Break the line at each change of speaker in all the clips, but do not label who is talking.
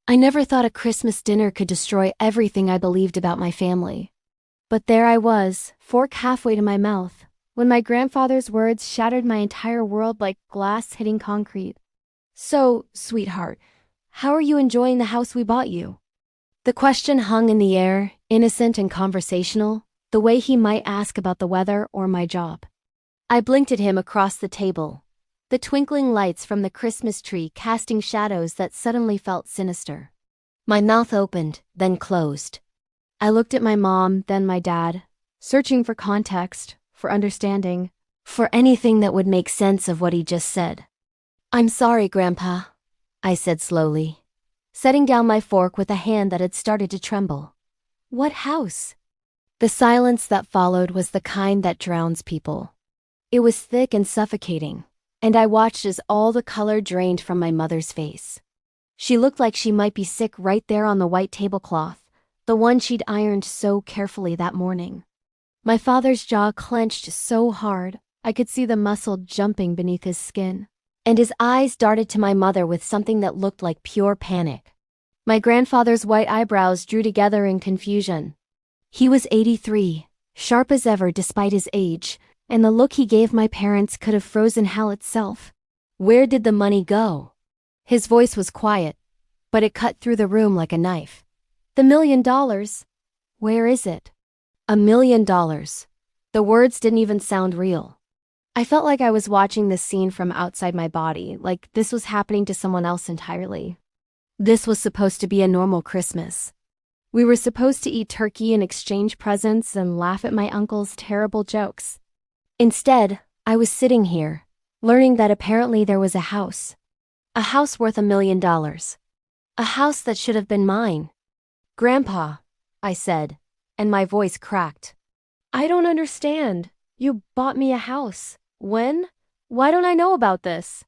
I never thought a Christmas dinner could destroy everything I believed about my family. But there I was, fork halfway to my mouth, when my grandfather's words shattered my entire world like glass hitting concrete. "So, sweetheart, how are you enjoying the house we bought you?" The question hung in the air, innocent and conversational, the way he might ask about the weather or my job. I blinked at him across the table, the twinkling lights from the Christmas tree casting shadows that suddenly felt sinister. My mouth opened, then closed. I looked at my mom, then my dad, searching for context, for understanding, for anything that would make sense of what he just said. "I'm sorry, Grandpa," I said slowly, setting down my fork with a hand that had started to tremble. "What house?" The silence that followed was the kind that drowns people. It was thick and suffocating, and I watched as all the color drained from my mother's face. She looked like she might be sick right there on the white tablecloth, the one she'd ironed so carefully that morning. My father's jaw clenched so hard, I could see the muscle jumping beneath his skin, and his eyes darted to my mother with something that looked like pure panic. My grandfather's white eyebrows drew together in confusion. He was 83, sharp as ever despite his age, and the look he gave my parents could have frozen hell itself. "Where did the money go?" His voice was quiet, but it cut through the room like a knife. "The $1 million. Where is it?" $1 million. The words didn't even sound real. I felt like I was watching this scene from outside my body, like this was happening to someone else entirely. This was supposed to be a normal Christmas. We were supposed to eat turkey and exchange presents and laugh at my uncle's terrible jokes. Instead, I was sitting here, learning that apparently there was a house. A house worth $1 million. A house that should have been mine. "Grandpa," I said, and my voice cracked. "I don't understand. You bought me a house. When? Why don't I know about this?"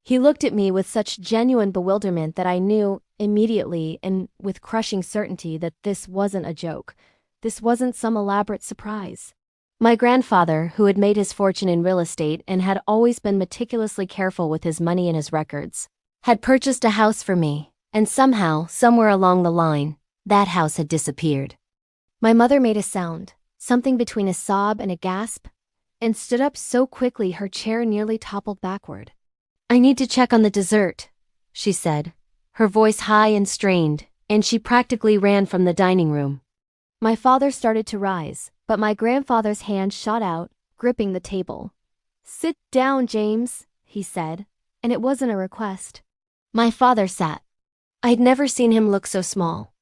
He looked at me with such genuine bewilderment that I knew immediately and with crushing certainty that this wasn't a joke. This wasn't some elaborate surprise. My grandfather, who had made his fortune in real estate and had always been meticulously careful with his money and his records, had purchased a house for me, and somehow, somewhere along the line, that house had disappeared. My mother made a sound, something between a sob and a gasp, and stood up so quickly her chair nearly toppled backward. "I need to check on the dessert," she said, her voice high and strained, and she practically ran from the dining room. My father started to rise, but my grandfather's hand shot out, gripping the table. "Sit down, James," he said, and it wasn't a request. My father sat. I'd never seen him look so small.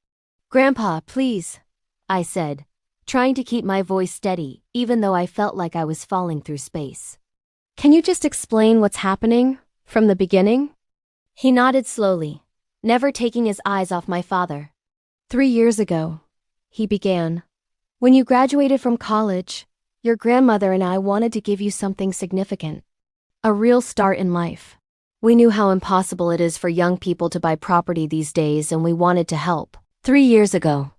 "Grandpa, please," I said, trying to keep my voice steady, even though I felt like I was falling through space. "Can you just explain what's happening, from the beginning?" He nodded slowly, never taking his eyes off my father. "3 years ago," he began, "when you graduated from college, your grandmother and I wanted to give you something significant. A real start in life. We knew how impossible it is for young people to buy property these days, and we wanted to help. 3 years ago."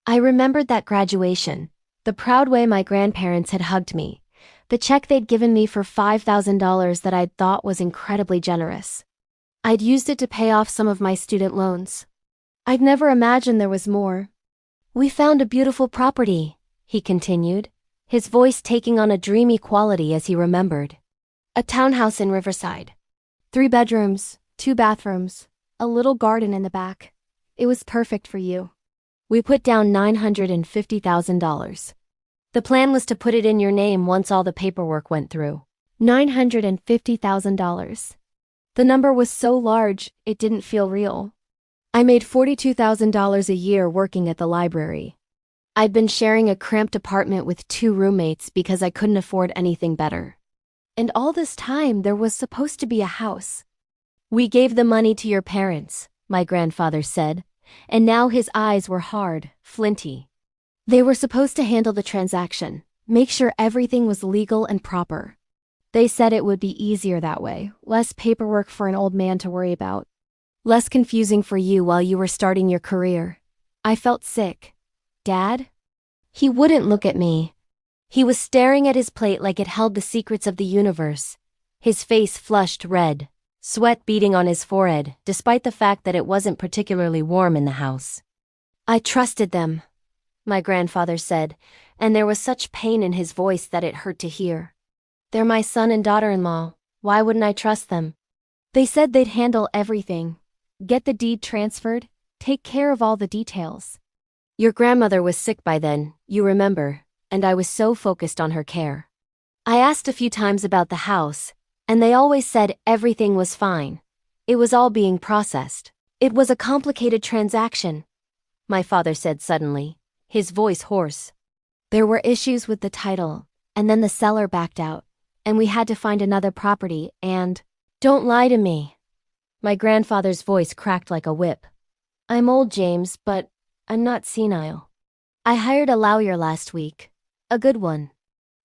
I remembered that graduation, the proud way my grandparents had hugged me, the check they'd given me for $5,000 that I'd thought was incredibly generous. I'd used it to pay off some of my student loans. I'd never imagined there was more. "We found a beautiful property," he continued, his voice taking on a dreamy quality as he remembered. "A townhouse in Riverside. 3 bedrooms, 2 bathrooms, a little garden in the back. It was perfect for you. We put down $950,000. The plan was to put it in your name once all the paperwork went through. $950,000. The number was so large, it didn't feel real. I made $42,000 a year working at the library. I'd been sharing a cramped apartment with 2 roommates because I couldn't afford anything better. And all this time, there was supposed to be a house. We gave the money to your parents," my grandfather said, and now his eyes were hard, flinty. "They were supposed to handle the transaction, make sure everything was legal and proper. They said it would be easier that way, less paperwork for an old man to worry about. Less confusing for you while you were starting your career." I felt sick. "Dad?" He wouldn't look at me. He was staring at his plate like it held the secrets of the universe, his face flushed red,
sweat beading on his forehead, despite the fact that it wasn't particularly warm in the house.
I trusted them, my grandfather said, and there was such pain in his voice that it hurt to hear. They're my son and daughter-in-law. Why wouldn't I trust them? They said they'd handle everything. Get the deed transferred, take care of all the details.
Your grandmother was sick by then, you remember, and I was so focused on her care. I asked a few times about the house, and they always said everything was fine. It was all being processed.
It was a complicated transaction,
my father said suddenly, his voice hoarse.
There were issues with the title, and then the seller backed out, and we had to find another property and—
Don't lie to me. My grandfather's voice cracked like a whip. I'm old, James, but I'm not senile.
I hired a lawyer last week. A good one.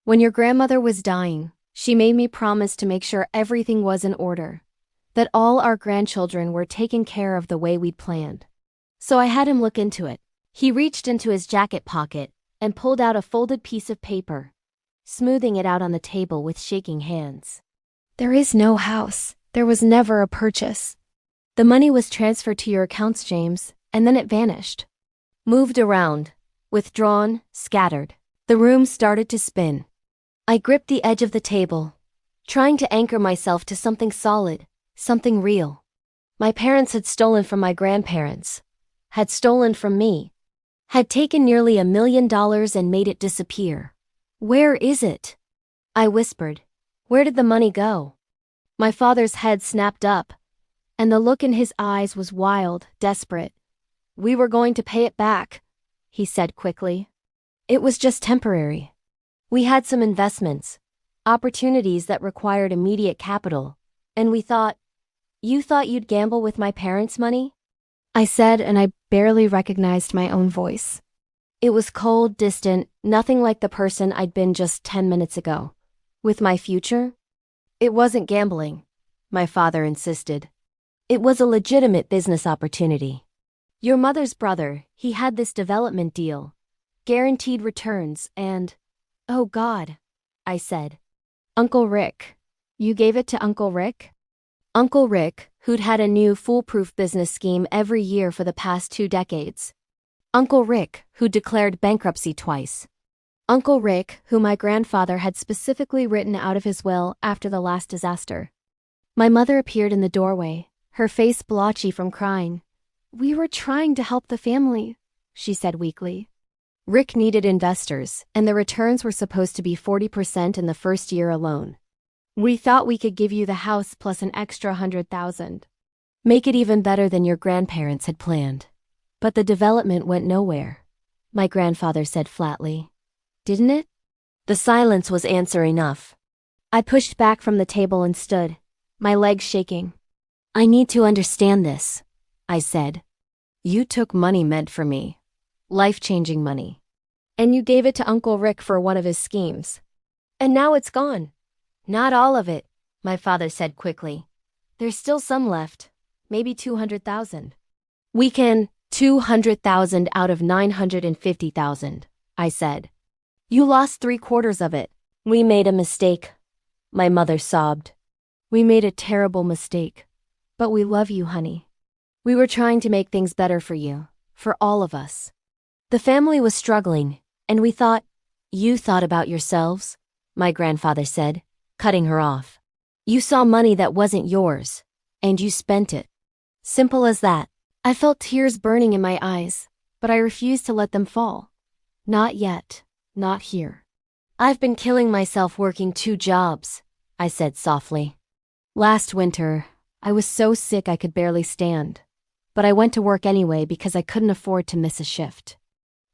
When your grandmother was dying, she made me promise to make sure everything was in order, that all our grandchildren were taken care of the way we'd planned. So I had him look into it. He reached into his jacket pocket and pulled out a folded piece of paper, smoothing it out on the table with shaking hands. There is no house. There was never a purchase. The money was transferred to your accounts, James, and then it vanished.
Moved around, withdrawn, scattered. The room started to spin. I gripped the edge of the table, trying to anchor myself to something solid, something real. My parents had stolen from my grandparents, had stolen from me, had taken nearly $1 million and made it disappear.
Where is it?
I whispered. Where did the money go?
My father's head snapped up, and the look in his eyes was wild, desperate. We were going to pay it back, he said quickly. It was just temporary.
We had some investments, opportunities that required immediate capital, and we thought— You thought you'd gamble with my parents' money?
I said, and I barely recognized my own voice.
It was cold, distant, nothing like the person I'd been just 10 minutes ago. With my future? It wasn't gambling, my father insisted. It was a legitimate business opportunity. Your mother's brother, he had this development deal, guaranteed returns, and—
Oh God,
I said.
Uncle Rick. You gave it to Uncle Rick?
Uncle Rick, who'd had a new foolproof business scheme every year for the past 2 decades. Uncle Rick, who declared bankruptcy twice.
Uncle Rick, who my grandfather had specifically written out of his will after the last disaster. My mother appeared in the doorway, her face blotchy from crying. We were trying to help the family, she said weakly.
Rick needed investors, and the returns were supposed to be 40% in the first year alone.
We thought we could give you the house plus an extra $100,000.
Make it even better than your grandparents had planned. But the development went nowhere, my grandfather said flatly. Didn't it? The silence was answer enough.
I pushed back from the table and stood, my legs shaking.
I need to understand this, I said. You took money meant for me. Life-changing money.
And you gave it to Uncle Rick for one of his schemes.
And now it's gone. Not all of it, my father said quickly. There's still some left, maybe 200,000. We can— 200,000 out of 950,000, I said. You lost 3/4 of it. We made a mistake, my mother sobbed.
We made a terrible mistake. But we love you, honey.
We were trying to make things better for you, for all of us. The family was struggling, and we thought— You thought about yourselves, my grandfather said, cutting her off. You saw money that wasn't yours, and you spent it. Simple as that.
I felt tears burning in my eyes, but I refused to let them fall. Not yet, not here.
I've been killing myself working 2 jobs, I said softly.
Last winter, I was so sick I could barely stand, but I went to work anyway because I couldn't afford to miss a shift.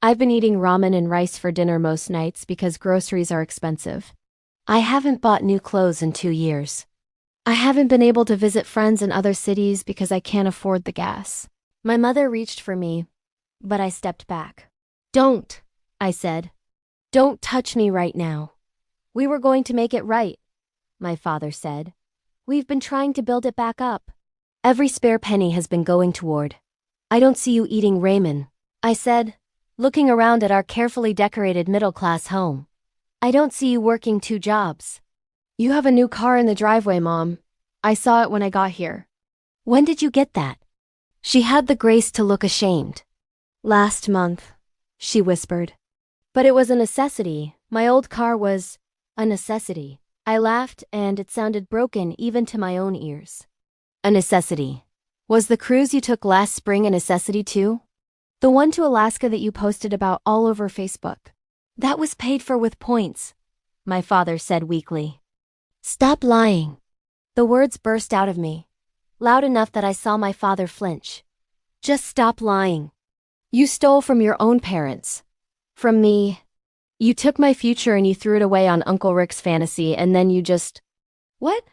I've been eating ramen and rice for dinner most nights because groceries are expensive.
I haven't bought new clothes in 2 years.
I haven't been able to visit friends in other cities because I can't afford the gas.
My mother reached for me, but I stepped back.
Don't,
I said. Don't touch me right now. We were going to make it right, my father said. We've been trying to build it back up. Every spare penny has been going toward. I don't see you eating ramen, I said, looking around at our carefully decorated middle-class home. I don't see you working 2 jobs.
You have a new car in the driveway, Mom, I saw it when I got here.
When did you get that? She had the grace to look ashamed.
Last month, she whispered. But it was a necessity. My old car was a necessity. I laughed, and it sounded broken even to my own ears.
A necessity.
Was the cruise you took last spring a necessity too? The one to Alaska that you posted about all over Facebook.
That was paid for with points, my father said weakly. Stop lying. The words burst out of me, loud enough that I saw my father flinch. Just stop lying.
You stole from your own parents. From me. You took my future and you threw it away on Uncle Rick's fantasy, and then you just... What?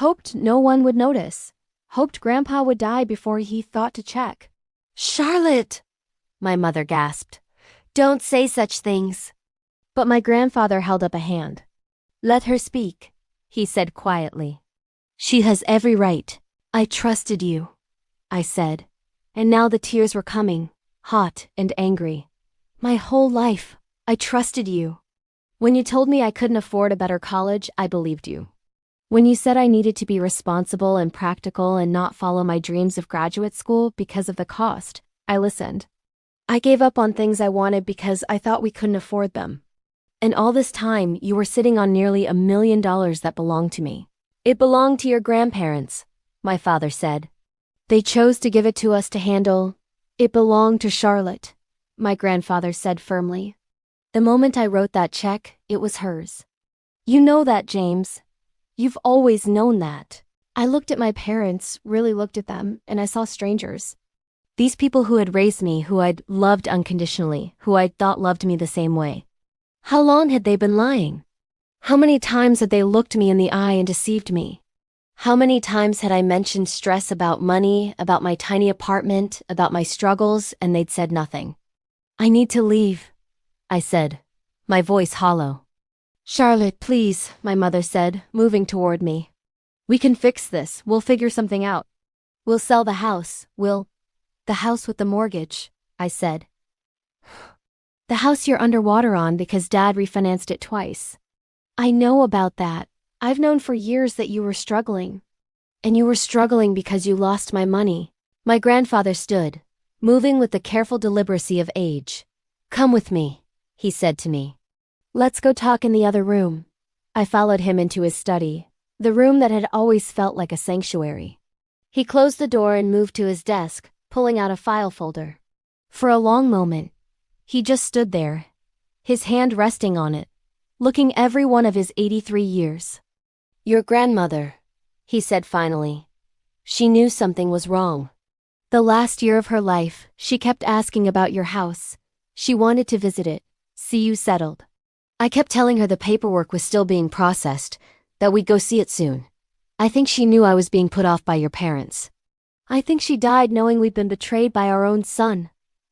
Hoped no one would notice. Hoped Grandpa would die before he thought to check.
Charlotte, my mother gasped. Don't say such things.
But my grandfather held up a hand.
Let her speak, he said quietly. She has every right.
I trusted you, I said. And now the tears were coming, hot and angry. My whole life, I trusted you. When you told me I couldn't afford a better college, I believed you. When you said I needed to be responsible and practical and not follow my dreams of graduate school because of the cost, I listened. I gave up on things I wanted because I thought we couldn't afford them. And all this time, you were sitting on nearly $1 million that belonged to me.
It belonged to your grandparents, my father said.
They chose to give it to us to handle. It belonged to Charlotte, my grandfather said firmly. The moment I wrote that check, it was hers. You know that, James. You've always known that. I looked at my parents, really looked at them, and I saw strangers.
These people who had raised me, who I'd loved unconditionally, who I'd thought loved me the same way. How long had they been lying?
How many times had they looked me in the eye and deceived me?
How many times had I mentioned stress about money, about my tiny apartment, about my struggles, and they'd said nothing?
I need to leave,
I said, my voice hollow.
Charlotte, please, my mother said, moving toward me. We can fix this. We'll figure something out. We'll sell the house. The house with the mortgage, I said. The house you're underwater on because Dad refinanced it twice. I know about that. I've known for years that you were struggling. And you were struggling because you lost my money.
My grandfather stood, moving with the careful deliberacy of age. Come with me, he said to me.
Let's go talk in the other room. I followed him into his study, the room that had always felt like a sanctuary. He closed the door and moved to his desk, pulling out a file folder. For a long moment, he just stood there, his hand resting on it, looking every one of his 83 years.
Your grandmother, he said finally. She knew something was wrong.
The last year of her life, she kept asking about your house. She wanted to visit it, see you settled.
I kept telling her the paperwork was still being processed, that we'd go see it soon. I think she knew I was being put off by your parents.
I think she died knowing we'd been betrayed by our own son.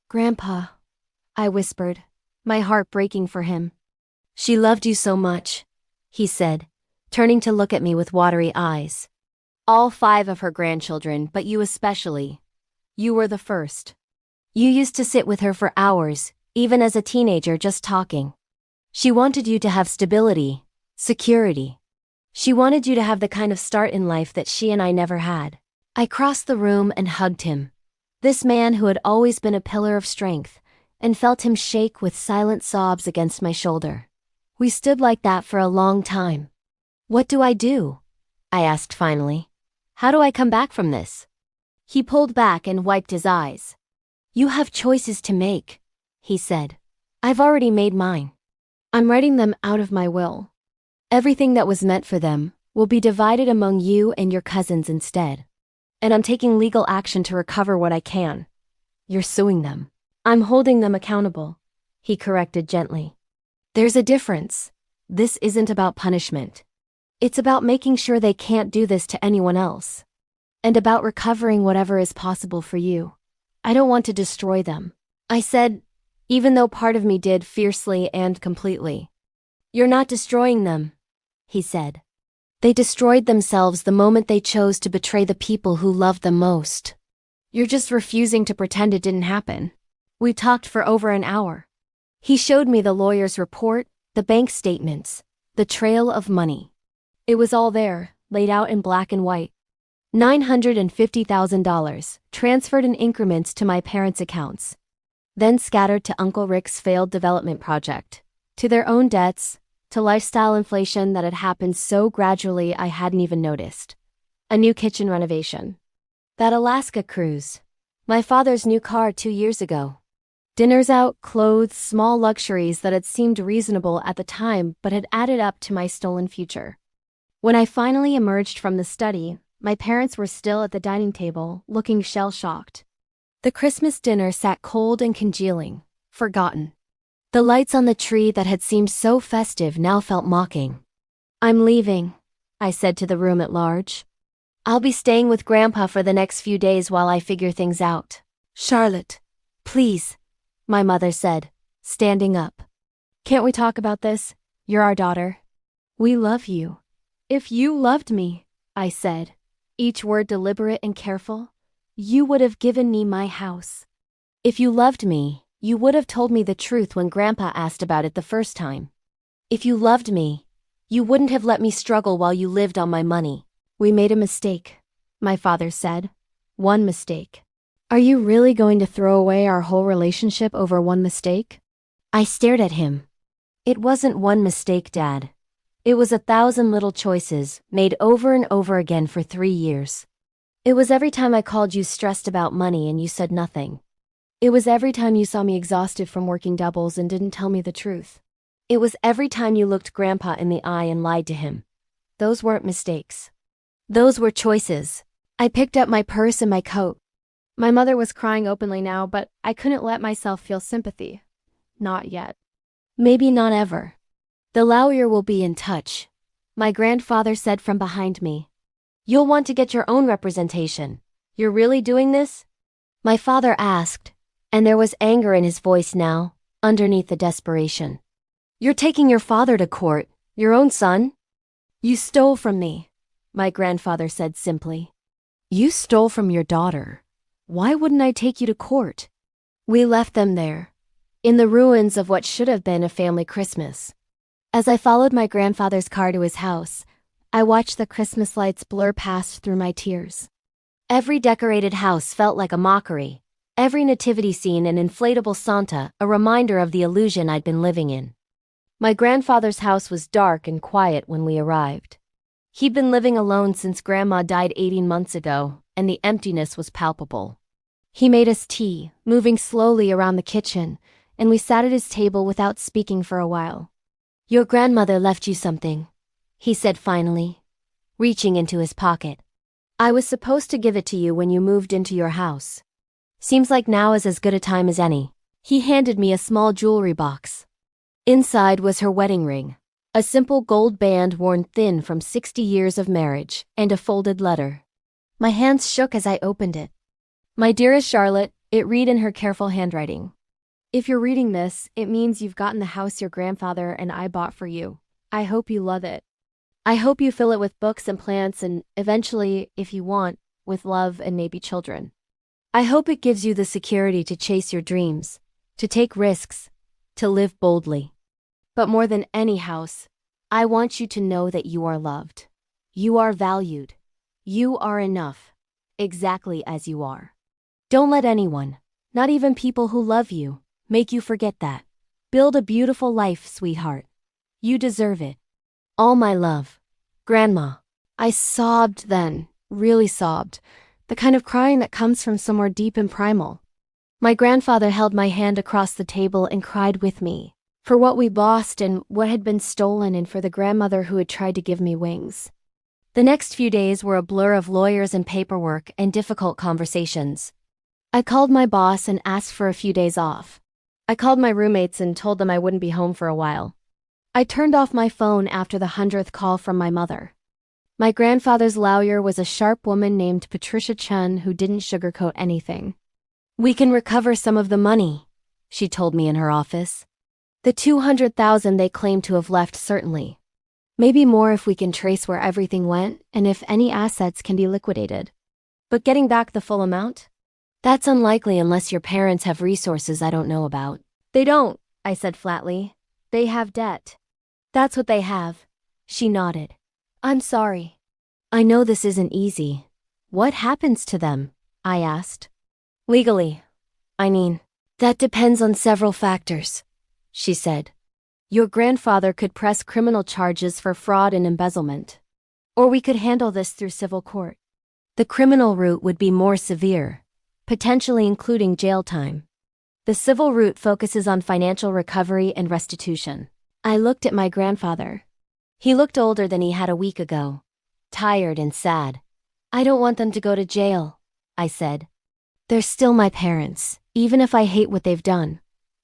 Grandpa, I whispered, my heart breaking for him.
She loved you so much, he said, turning to look at me with watery eyes. All 5 of her grandchildren, but you especially. You were the first. You used to sit with her for hours, even as a teenager, just talking. She wanted you to have stability, security. She wanted you to have the kind of start in life that she and I never had. I crossed the room and hugged him. This man who had always been a pillar of strength, and felt him shake with silent sobs against my shoulder. We stood like that for a long time. What do? I asked finally. How do I come back from this? He pulled back and wiped his eyes. You have choices to make, he said. I've already made mine.
I'm writing them out of my will. Everything that was meant for them will be divided among you and your cousins instead. And I'm taking legal action to recover what I can. You're suing them. I'm holding them accountable, he corrected gently. There's a difference. This isn't about punishment. It's about making sure they can't do this to anyone else. And about recovering whatever is possible for you. I don't want to destroy them, I said, even though part of me did fiercely and completely. You're not destroying them, he said. They destroyed themselves the moment they chose to betray the people who loved them most. You're just refusing to pretend it didn't happen. We talked for over an hour. He showed me the lawyer's report, the bank statements, the trail of money. It was all there, laid out in black and white.
$950,000, transferred in increments to my parents' accounts, then scattered to Uncle Rick's failed development project, to their own debts, to lifestyle inflation that had happened so gradually I hadn't even noticed. A new kitchen renovation. That Alaska cruise. My father's new car 2 years ago. Dinners out, clothes, small luxuries that had seemed reasonable at the time but had added up to my stolen future. When I finally emerged from the study, my parents were still at the dining table, looking shell-shocked. The Christmas dinner sat cold and congealing, forgotten. The lights on the tree that had seemed so festive now felt mocking. "I'm leaving," I said to the room at large. "I'll be staying with Grandpa for the next few days while I figure things out." "Charlotte, please," my mother said, standing up. "Can't we talk about this? You're our daughter. We love you." "If you loved me," I said, each word deliberate and careful, "you would have given me my house." "If you loved me, you would have told me the truth when Grandpa asked about it the first time. If you loved me, you wouldn't have let me struggle while you lived on my money." "We made a mistake," my father said. "One mistake." "Are you really going to throw away our whole relationship over one mistake?" I stared at him. "It wasn't one mistake, Dad. It was 1,000 little choices, made over and over again for 3 years. It was every time I called you stressed about money and you said nothing. It was every time you saw me exhausted from working doubles and didn't tell me the truth. It was every time you looked Grandpa in the eye and lied to him. Those weren't mistakes. Those were choices." I picked up my purse and my coat. My mother was crying openly now, but I couldn't let myself feel sympathy. Not yet. "Maybe not ever. The lawyer will be in touch," my grandfather said from behind me. "You'll want to get your own representation. You're really doing this?" My father asked, and there was anger in his voice now, underneath the desperation. "You're taking your father to court, your own son?" "You stole from me," my grandfather said simply. "You stole from your daughter. Why wouldn't I take you to court?" We left them there, in the ruins of what should have been a family Christmas. As I followed my grandfather's car to his house, I watched the Christmas lights blur past through my tears. Every decorated house felt like a mockery, every nativity scene an inflatable Santa, a reminder of the illusion I'd been living in. My grandfather's house was dark and quiet when we arrived. He'd been living alone since Grandma died 18 months ago, and the emptiness was palpable. He made us tea, moving slowly around the kitchen, and we sat at his table without speaking for a while. "Your grandmother left you something," he said finally, reaching into his pocket. "I was supposed to give it to you when you moved into your house. Seems like now is as good a time as any." He handed me a small jewelry box. Inside was her wedding ring, a simple gold band worn thin from 60 years of marriage, and a folded letter. My hands shook as I opened it. "My dearest Charlotte," it read in her careful handwriting. "If you're reading this, it means you've gotten the house your grandfather and I bought for you. I hope you love it. I hope you fill it with books and plants and, eventually, if you want, with love and maybe children. I hope it gives you the security to chase your dreams, to take risks, to live boldly. But more than any house, I want you to know that you are loved. You are valued. You are enough, exactly as you are. Don't let anyone, not even people who love you, make you forget that. Build a beautiful life, sweetheart. You deserve it. All my love. Grandma." I sobbed then, really sobbed, the kind of crying that comes from somewhere deep and primal. My grandfather held my hand across the table and cried with me, for what we lost and what had been stolen, and for the grandmother who had tried to give me wings. The next few days were a blur of lawyers and paperwork and difficult conversations. I called my boss and asked for a few days off. I called my roommates and told them I wouldn't be home for a while. I turned off my phone after the 100th call from my mother. My grandfather's lawyer was a sharp woman named Patricia Chun who didn't sugarcoat anything. "We can recover some of the money," she told me in her office. "The 200,000 they claim to have left, certainly. Maybe more if we can trace where everything went and if any assets can be liquidated. But getting back the full amount? That's unlikely unless your parents have resources I don't know about." "They don't," I said flatly. "They have debt." "That's what they have." She nodded. "I'm sorry." "I know this isn't easy. What happens to them? I asked. Legally. I mean, that depends on several factors, she said. Your grandfather could press criminal charges for fraud and embezzlement. Or we could handle this through civil court. The criminal route would be more severe, potentially including jail time. The civil route focuses on financial recovery and restitution. I looked at my grandfather. He looked older than he had a week ago, tired and sad. I don't want them to go to jail, I said. They're still my parents, even if I hate what they've done.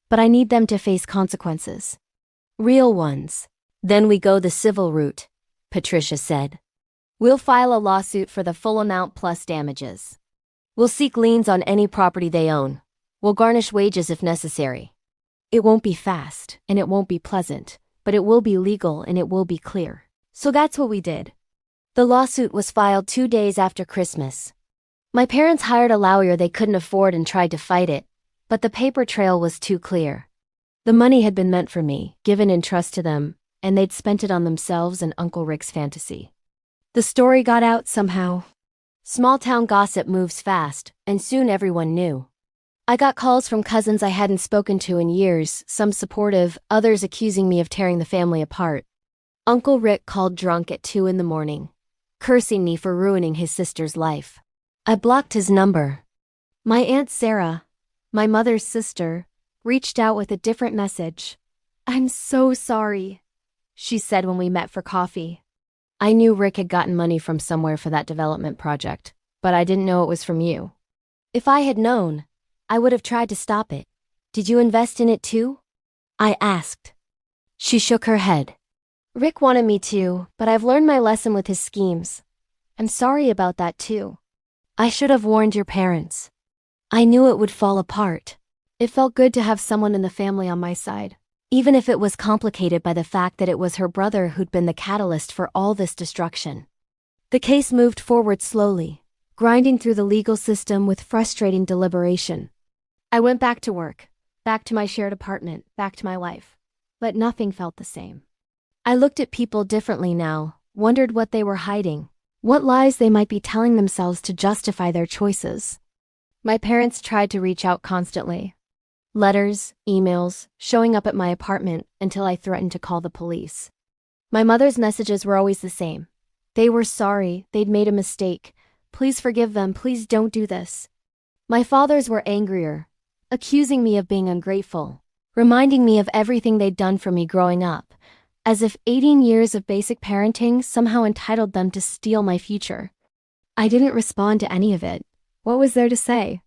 But I need them to face consequences. Real ones. Then we go the civil route, Patricia said. We'll file a lawsuit for the full amount plus damages. We'll seek liens on any property they own. We'll garnish wages if necessary. It won't be fast, and it won't be pleasant, but it will be legal and it will be clear. So that's what we did. The lawsuit was filed 2 days after Christmas. My parents hired a lawyer they couldn't afford and tried to fight it, but the paper trail was too clear. The money had been meant for me, given in trust to them, and they'd spent it on themselves and Uncle Rick's fantasy. The story got out somehow. Small-town gossip moves fast, and soon everyone knew. I got calls from cousins I hadn't spoken to in years, some supportive, others accusing me of tearing the family apart. Uncle Rick called drunk at 2 a.m, cursing me for ruining his sister's life. I blocked his number. My Aunt Sarah, my mother's sister, reached out with a different message. "I'm so sorry," she said when we met for coffee. I knew Rick had gotten money from somewhere for that development project, but I didn't know it was from you. If I had known, I would have tried to stop it. Did you invest in it too? I asked. She shook her head. Rick wanted me to, but I've learned my lesson with his schemes. I'm sorry about that too. I should have warned your parents. I knew it would fall apart. It felt good to have someone in the family on my side, even if it was complicated by the fact that it was her brother who'd been the catalyst for all this destruction. The case moved forward slowly, grinding through the legal system with frustrating deliberation. I went back to work, back to my shared apartment, back to my life. But nothing felt the same. I looked at people differently now, wondered what they were hiding, what lies they might be telling themselves to justify their choices. My parents tried to reach out constantly. Letters, emails, showing up at my apartment until I threatened to call the police. My mother's messages were always the same. They were sorry, they'd made a mistake. Please forgive them, please don't do this. My father's were angrier, accusing me of being ungrateful, reminding me of everything they'd done for me growing up, as if 18 years of basic parenting somehow entitled them to steal my future. I didn't respond to any of it. What was there to say?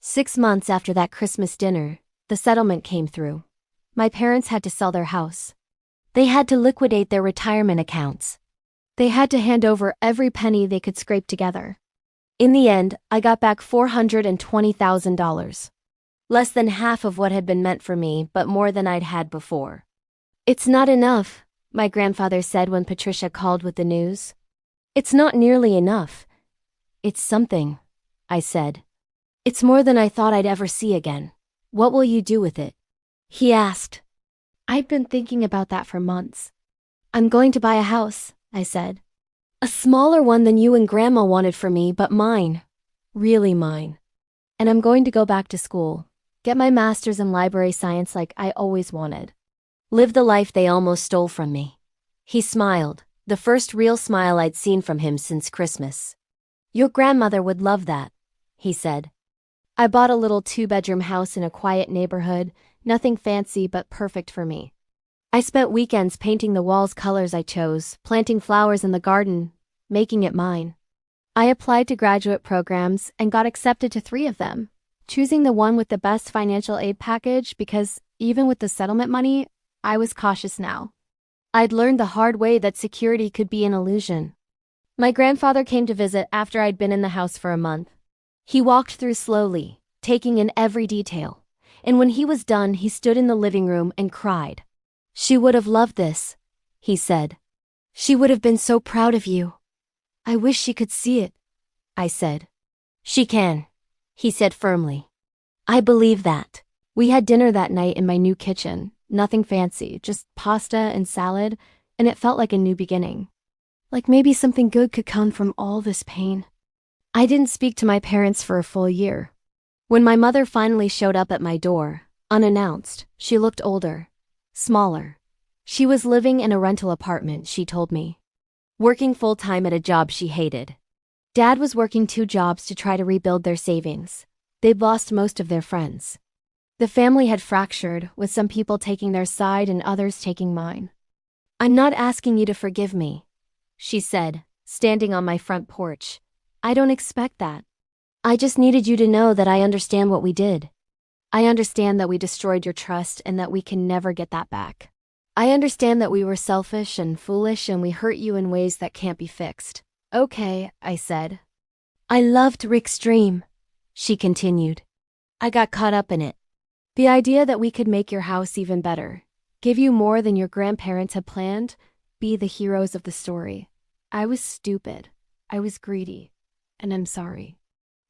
6 months after that Christmas dinner, the settlement came through. My parents had to sell their house. They had to liquidate their retirement accounts. They had to hand over every penny they could scrape together. In the end, I got back $420,000. Less than half of what had been meant for me, but more than I'd had before. It's not enough, my grandfather said when Patricia called with the news. It's not nearly enough. It's something, I said. It's more than I thought I'd ever see again. What will you do with it? He asked. I've been thinking about that for months. I'm going to buy a house, I said. A smaller one than you and Grandma wanted for me, but mine. Really mine. And I'm going to go back to school, get my master's in library science like I always wanted. Live the life they almost stole from me. He smiled, the first real smile I'd seen from him since Christmas. Your grandmother would love that, he said. I bought a little 2-bedroom house in a quiet neighborhood, nothing fancy but perfect for me. I spent weekends painting the walls colors I chose, planting flowers in the garden, making it mine. I applied to graduate programs and got accepted to 3 of them, choosing the one with the best financial aid package because, even with the settlement money, I was cautious now. I'd learned the hard way that security could be an illusion. My grandfather came to visit after I'd been in the house for a month. He walked through slowly, taking in every detail, and when he was done, he stood in the living room and cried. She would have loved this, he said. She would have been so proud of you. I wish she could see it, I said. She can, he said firmly. I believe that. We had dinner that night in my new kitchen, nothing fancy, just pasta and salad, and it felt like a new beginning. Like maybe something good could come from all this pain.
I didn't speak to my parents for a full year. When my mother finally showed up at my door, unannounced, she looked older, smaller. She was living in a rental apartment, she told me, working full-time at a job she hated. Dad was working 2 jobs to try to rebuild their savings. They'd lost most of their friends. The family had fractured, with some people taking their side and others taking mine. "I'm not asking you to forgive me," she said, standing on my front porch. "I don't expect that. I just needed you to know that I understand what we did. I understand that we destroyed your trust and that we can never get that back. I understand that we were selfish and foolish and we hurt you in ways that can't be fixed." "Okay," I said. "I loved Rick's dream," she continued. "I got caught up in it. The idea that we could make your house even better, give you more than your grandparents had planned, be the heroes of the story. I was stupid. I was greedy. And I'm sorry.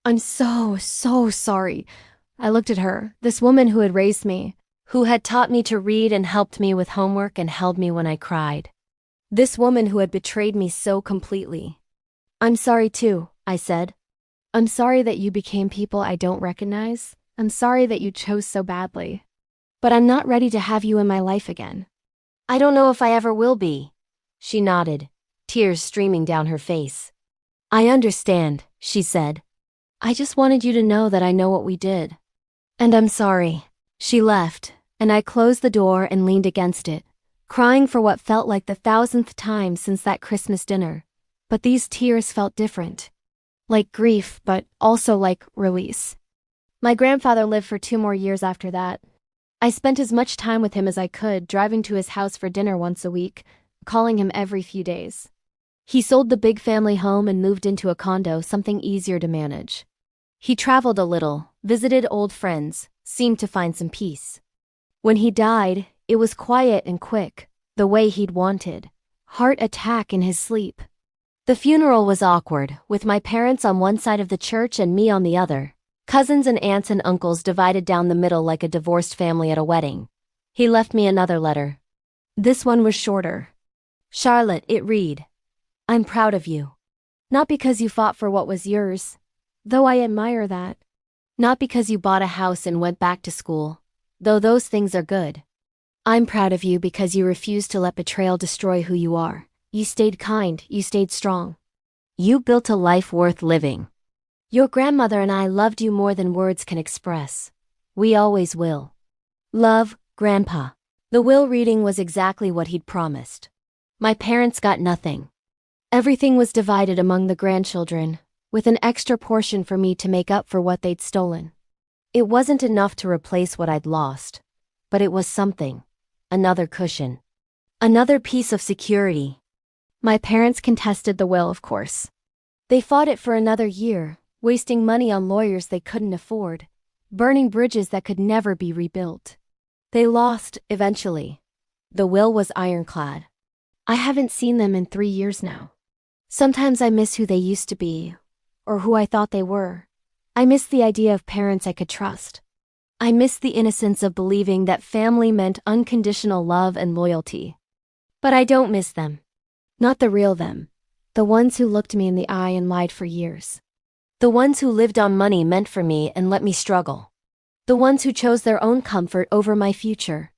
I'm so sorry." I looked at her, this woman who had raised me, who had taught me to read and helped me with homework and held me when I cried. This woman who had betrayed me so completely. "I'm sorry too," I said. "I'm sorry that you became people I don't recognize. I'm sorry that you chose so badly. But I'm not ready to have you in my life again."
"I don't know if I ever will be," she nodded, tears streaming down her face.
"I understand," she said. "I just wanted you to know that I know what we did. And I'm sorry." She left, and I closed the door and leaned against it, crying for what felt like the 1,000th time since that Christmas dinner. But these tears felt different. Like grief, but also like release. My grandfather lived for 2 more years after that. I spent as much time with him as I could, driving to his house for dinner once a week, calling him every few days. He sold the big family home and moved into a condo, something easier to manage. He traveled a little, visited old friends, seemed to find some peace. When he died, it was quiet and quick, the way he'd wanted. Heart attack in his sleep. The funeral was awkward, with my parents on one side of the church and me on the other. Cousins and aunts and uncles divided down the middle like a divorced family at a wedding. He left me another letter. This one was shorter. "Charlotte," it read, "I'm proud of you. Not because you fought for what was yours, though I admire that. Not because you bought a house and went back to school, though those things are good. I'm proud of you because you refused to let betrayal destroy who you are. You stayed kind, you stayed strong. You built a life worth living. Your grandmother and I loved you more than words can express. We always will. Love, Grandpa." The will reading was exactly what he'd promised. My parents got nothing. Everything was divided among the grandchildren, with an extra portion for me to make up for what they'd stolen. It wasn't enough to replace what I'd lost, but it was something. Another cushion. Another piece of security. My parents contested the will, of course. They fought it for another year, wasting money on lawyers they couldn't afford, burning bridges that could never be rebuilt. They lost, eventually. The will was ironclad. I haven't seen them in 3 years now. Sometimes I miss who they used to be, or who I thought they were. I miss the idea of parents I could trust. I miss the innocence of believing that family meant unconditional love and loyalty. But I don't miss them. Not the real them. The ones who looked me in the eye and lied for years. The ones who lived on money meant for me and let me struggle. The ones who chose their own comfort over my future.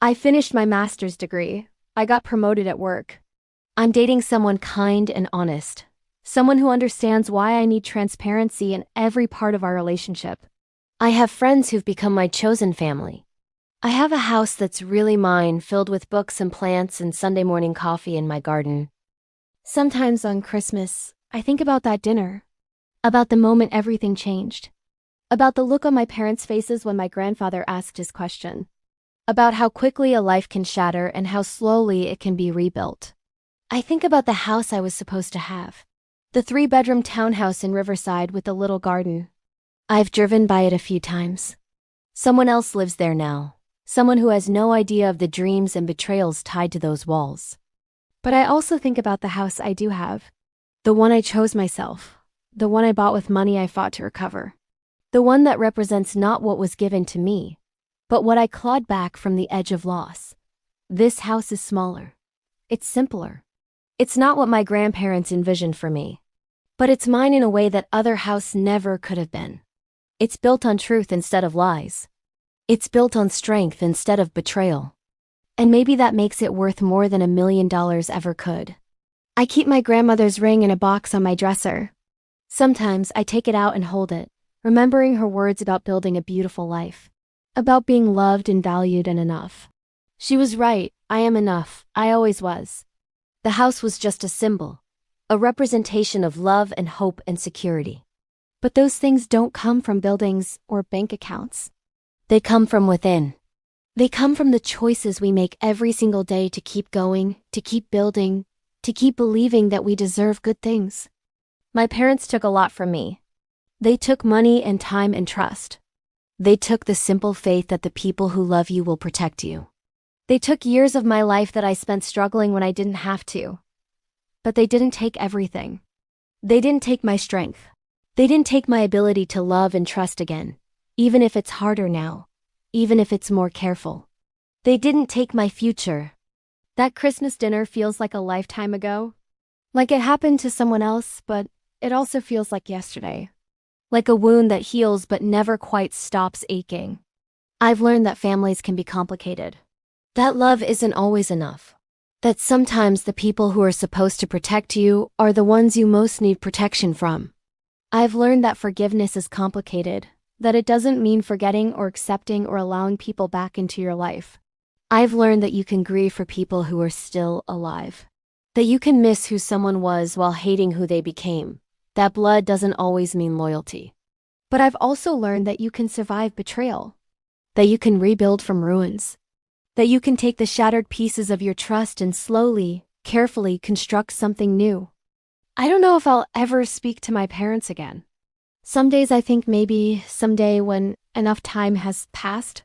I finished my master's degree. I got promoted at work. I'm dating someone kind and honest. Someone who understands why I need transparency in every part of our relationship. I have friends who've become my chosen family. I have a house that's really mine, filled with books and plants and Sunday morning coffee in my garden. Sometimes on Christmas, I think about that dinner. About the moment everything changed. About the look on my parents' faces when my grandfather asked his question. About how quickly a life can shatter and how slowly it can be rebuilt. I think about the house I was supposed to have. The 3-bedroom townhouse in Riverside with a little garden. I've driven by it a few times. Someone else lives there now. Someone who has no idea of the dreams and betrayals tied to those walls. But I also think about the house I do have. The one I chose myself. The one I bought with money I fought to recover. The one that represents not what was given to me, but what I clawed back from the edge of loss. This house is smaller. It's simpler. It's not what my grandparents envisioned for me.
But it's mine in a way that other house never could have been. It's built on truth instead of lies. It's built on strength instead of betrayal. And maybe that makes it worth more than $1 million ever could. I keep my grandmother's ring in a box on my dresser. Sometimes I take it out and hold it, remembering her words about building a beautiful life. About being loved and valued and enough. She was right, I am enough, I always was. The house was just a symbol, a representation of love and hope and security.
But those things don't come from buildings or bank accounts.
They come from within.
They come from the choices we make every single day to keep going, to keep building, to keep believing that we deserve good things.
My parents took a lot from me. They took money and time and trust. They took the simple faith that the people who love you will protect you. They took years of my life that I spent struggling when I didn't have to. But they didn't take everything. They didn't take my strength. They didn't take my ability to love and trust again, even if it's harder now, even if it's more careful. They didn't take my future.
That Christmas dinner feels like a lifetime ago. Like it happened to someone else, but it also feels like yesterday.
Like a wound that heals but never quite stops aching. I've learned that families can be complicated. That love isn't always enough. That sometimes the people who are supposed to protect you are the ones you most need protection from.
I've learned that forgiveness is complicated, that it doesn't mean forgetting or accepting or allowing people back into your life.
I've learned that you can grieve for people who are still alive. That you can miss who someone was while hating who they became. That blood doesn't always mean loyalty.
But I've also learned that you can survive betrayal.
That you can rebuild from ruins.
That you can take the shattered pieces of your trust and slowly, carefully construct something new. I don't know if I'll ever speak to my parents again. Some days I think maybe someday when enough time has passed.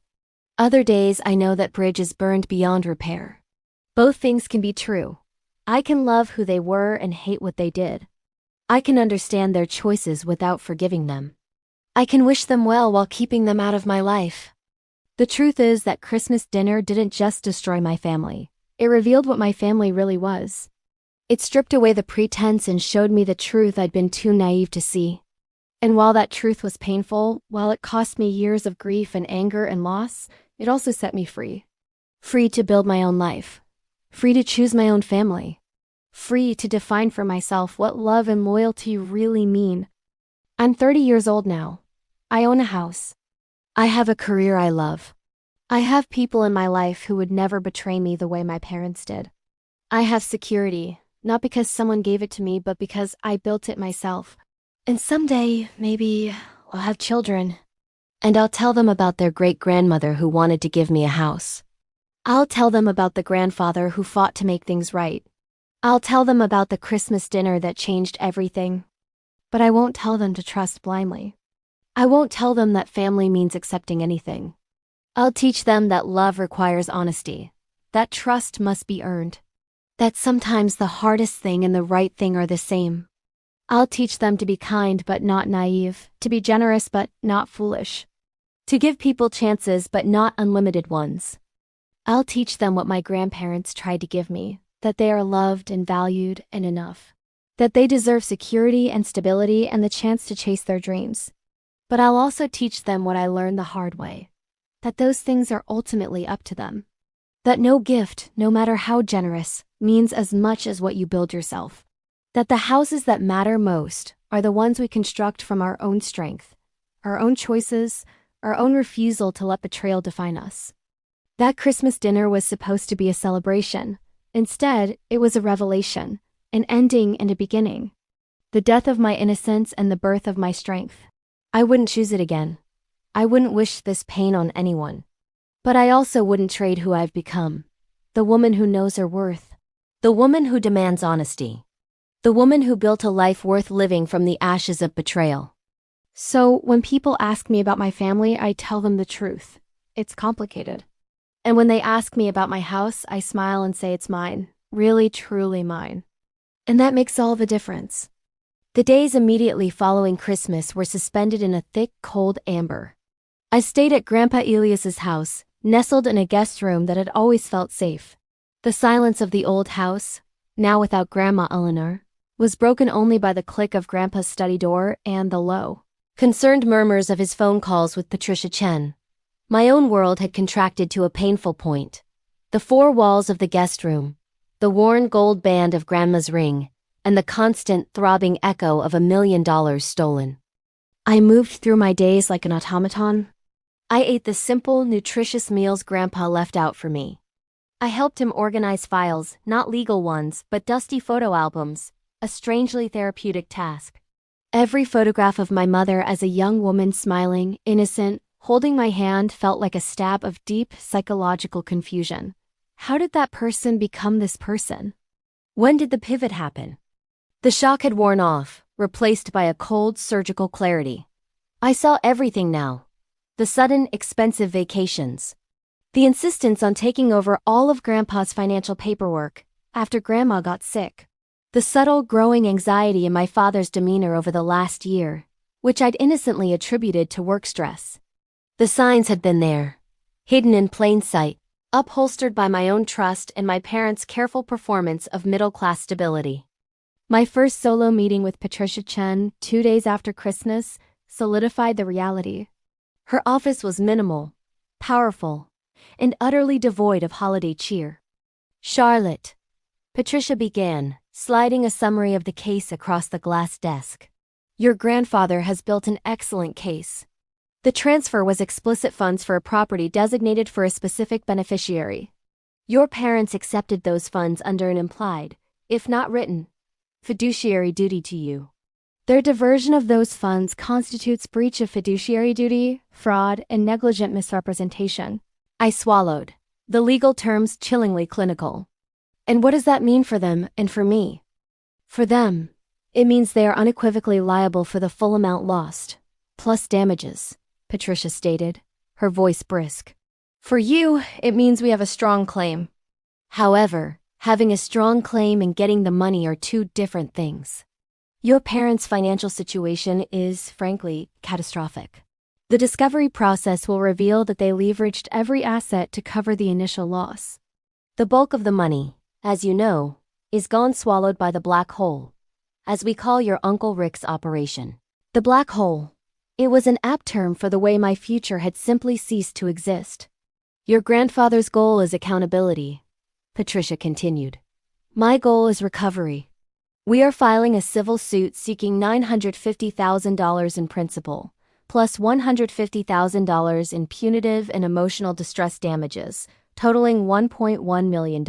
Other days I know that bridge is burned beyond repair.
Both things can be true. I can love who they were and hate what they did.
I can understand their choices without forgiving them. I can wish them well while keeping them out of my life.
The truth is that Christmas dinner didn't just destroy my family. It revealed what my family really was. It stripped away the pretense and showed me the truth I'd been too naive to see. And while that truth was painful, while it cost me years of grief and anger and loss, it also set me free. Free to build my own life. Free to choose my own family. Free to define for myself what love and loyalty really mean. I'm 30 years old now. I own a house.
I have a career I love.
I have people in my life who would never betray me the way my parents did. I have security, not because someone gave it to me, but because I built it myself. And someday, maybe, I'll have children.
And I'll tell them about their great-grandmother who wanted to give me a house.
I'll tell them about the grandfather who fought to make things right. I'll tell them about the Christmas dinner that changed everything. But I won't tell them to trust blindly. I won't tell them that family means accepting anything. I'll teach them that love requires honesty, that trust must be earned, that sometimes the hardest thing and the right thing are the same. I'll teach them to be kind but not naive, to be generous but not foolish, to give people chances but not unlimited ones. I'll teach them what my grandparents tried to give me, that they are loved and valued and enough, that they deserve security and stability and the chance to chase their dreams. But I'll also teach them what I learned the hard way, that those things are ultimately up to them. That no gift, no matter how generous, means as much as what you build yourself. That the houses that matter most are the ones we construct from our own strength, our own choices, our own refusal to let betrayal define us. That Christmas dinner was supposed to be a celebration. Instead, it was a revelation, an ending and a beginning. The death of my innocence and the birth of my strength.
I wouldn't choose it again. I wouldn't wish this pain on anyone.
But I also wouldn't trade who I've become. The woman who knows her worth.
The woman who demands honesty. The woman who built a life worth living from the ashes of betrayal.
So when people ask me about my family, I tell them the truth. It's complicated. And when they ask me about my house, I smile and say it's mine. Really, truly mine. And that makes all the difference.
The days immediately following Christmas were suspended in a thick, cold amber. I stayed at Grandpa Elias's house, nestled in a guest room that had always felt safe. The silence of the old house, now without Grandma Eleanor,
was broken only by the click of Grandpa's study door and the low,
concerned murmurs of his phone calls with Patricia Chen. My own world had contracted to a painful point. The four walls of the guest room, the worn gold band of Grandma's ring, and the constant throbbing echo of $1 million stolen.
I moved through my days like an automaton.
I ate the simple, nutritious meals Grandpa left out for me. I helped him organize files, not legal ones, but dusty photo albums, a strangely therapeutic task.
Every photograph of my mother as a young woman smiling, innocent, holding my hand felt like a stab of deep psychological confusion. How did that person become this person?
When did the pivot happen? The shock had worn off, replaced by a cold surgical clarity. I saw everything now. The sudden, expensive vacations. The insistence on taking over all of Grandpa's financial paperwork after Grandma got sick. The subtle, growing anxiety in my father's demeanor over the last year, which I'd innocently attributed to work stress. The signs had been there, hidden in plain sight, upholstered by my own trust and my parents' careful performance of middle-class stability.
My first solo meeting with Patricia Chen, 2 days after Christmas, solidified the reality.
Her office was minimal, powerful, and utterly devoid of holiday cheer. "Charlotte," Patricia began, sliding a summary of the case across the glass desk.
"Your grandfather has built an excellent case. The transfer was explicit funds for a property designated for a specific beneficiary. Your parents accepted those funds under an implied, if not written, fiduciary duty to you. Their diversion of those funds constitutes breach of fiduciary duty, fraud, and negligent misrepresentation." I swallowed, the legal terms chillingly clinical. "And what does that mean for them and for me?" "For them, it means they are unequivocally liable for the full amount lost, plus damages," Patricia stated, her voice brisk. "For you, it means we have a strong claim."
However, having a strong claim and getting the money are two different things.
Your parents' financial situation is, frankly, catastrophic. The discovery process will reveal that they leveraged every asset to cover the initial loss.
The bulk of the money, as you know, is gone swallowed by the black hole, as we call your Uncle Rick's operation.
The black hole. It was an apt term for the way my future had simply ceased to exist.
Your grandfather's goal is accountability, Patricia continued.
My goal is recovery.
We are filing a civil suit seeking $950,000 in principal, plus $150,000 in punitive and emotional distress damages, totaling $1.1 million.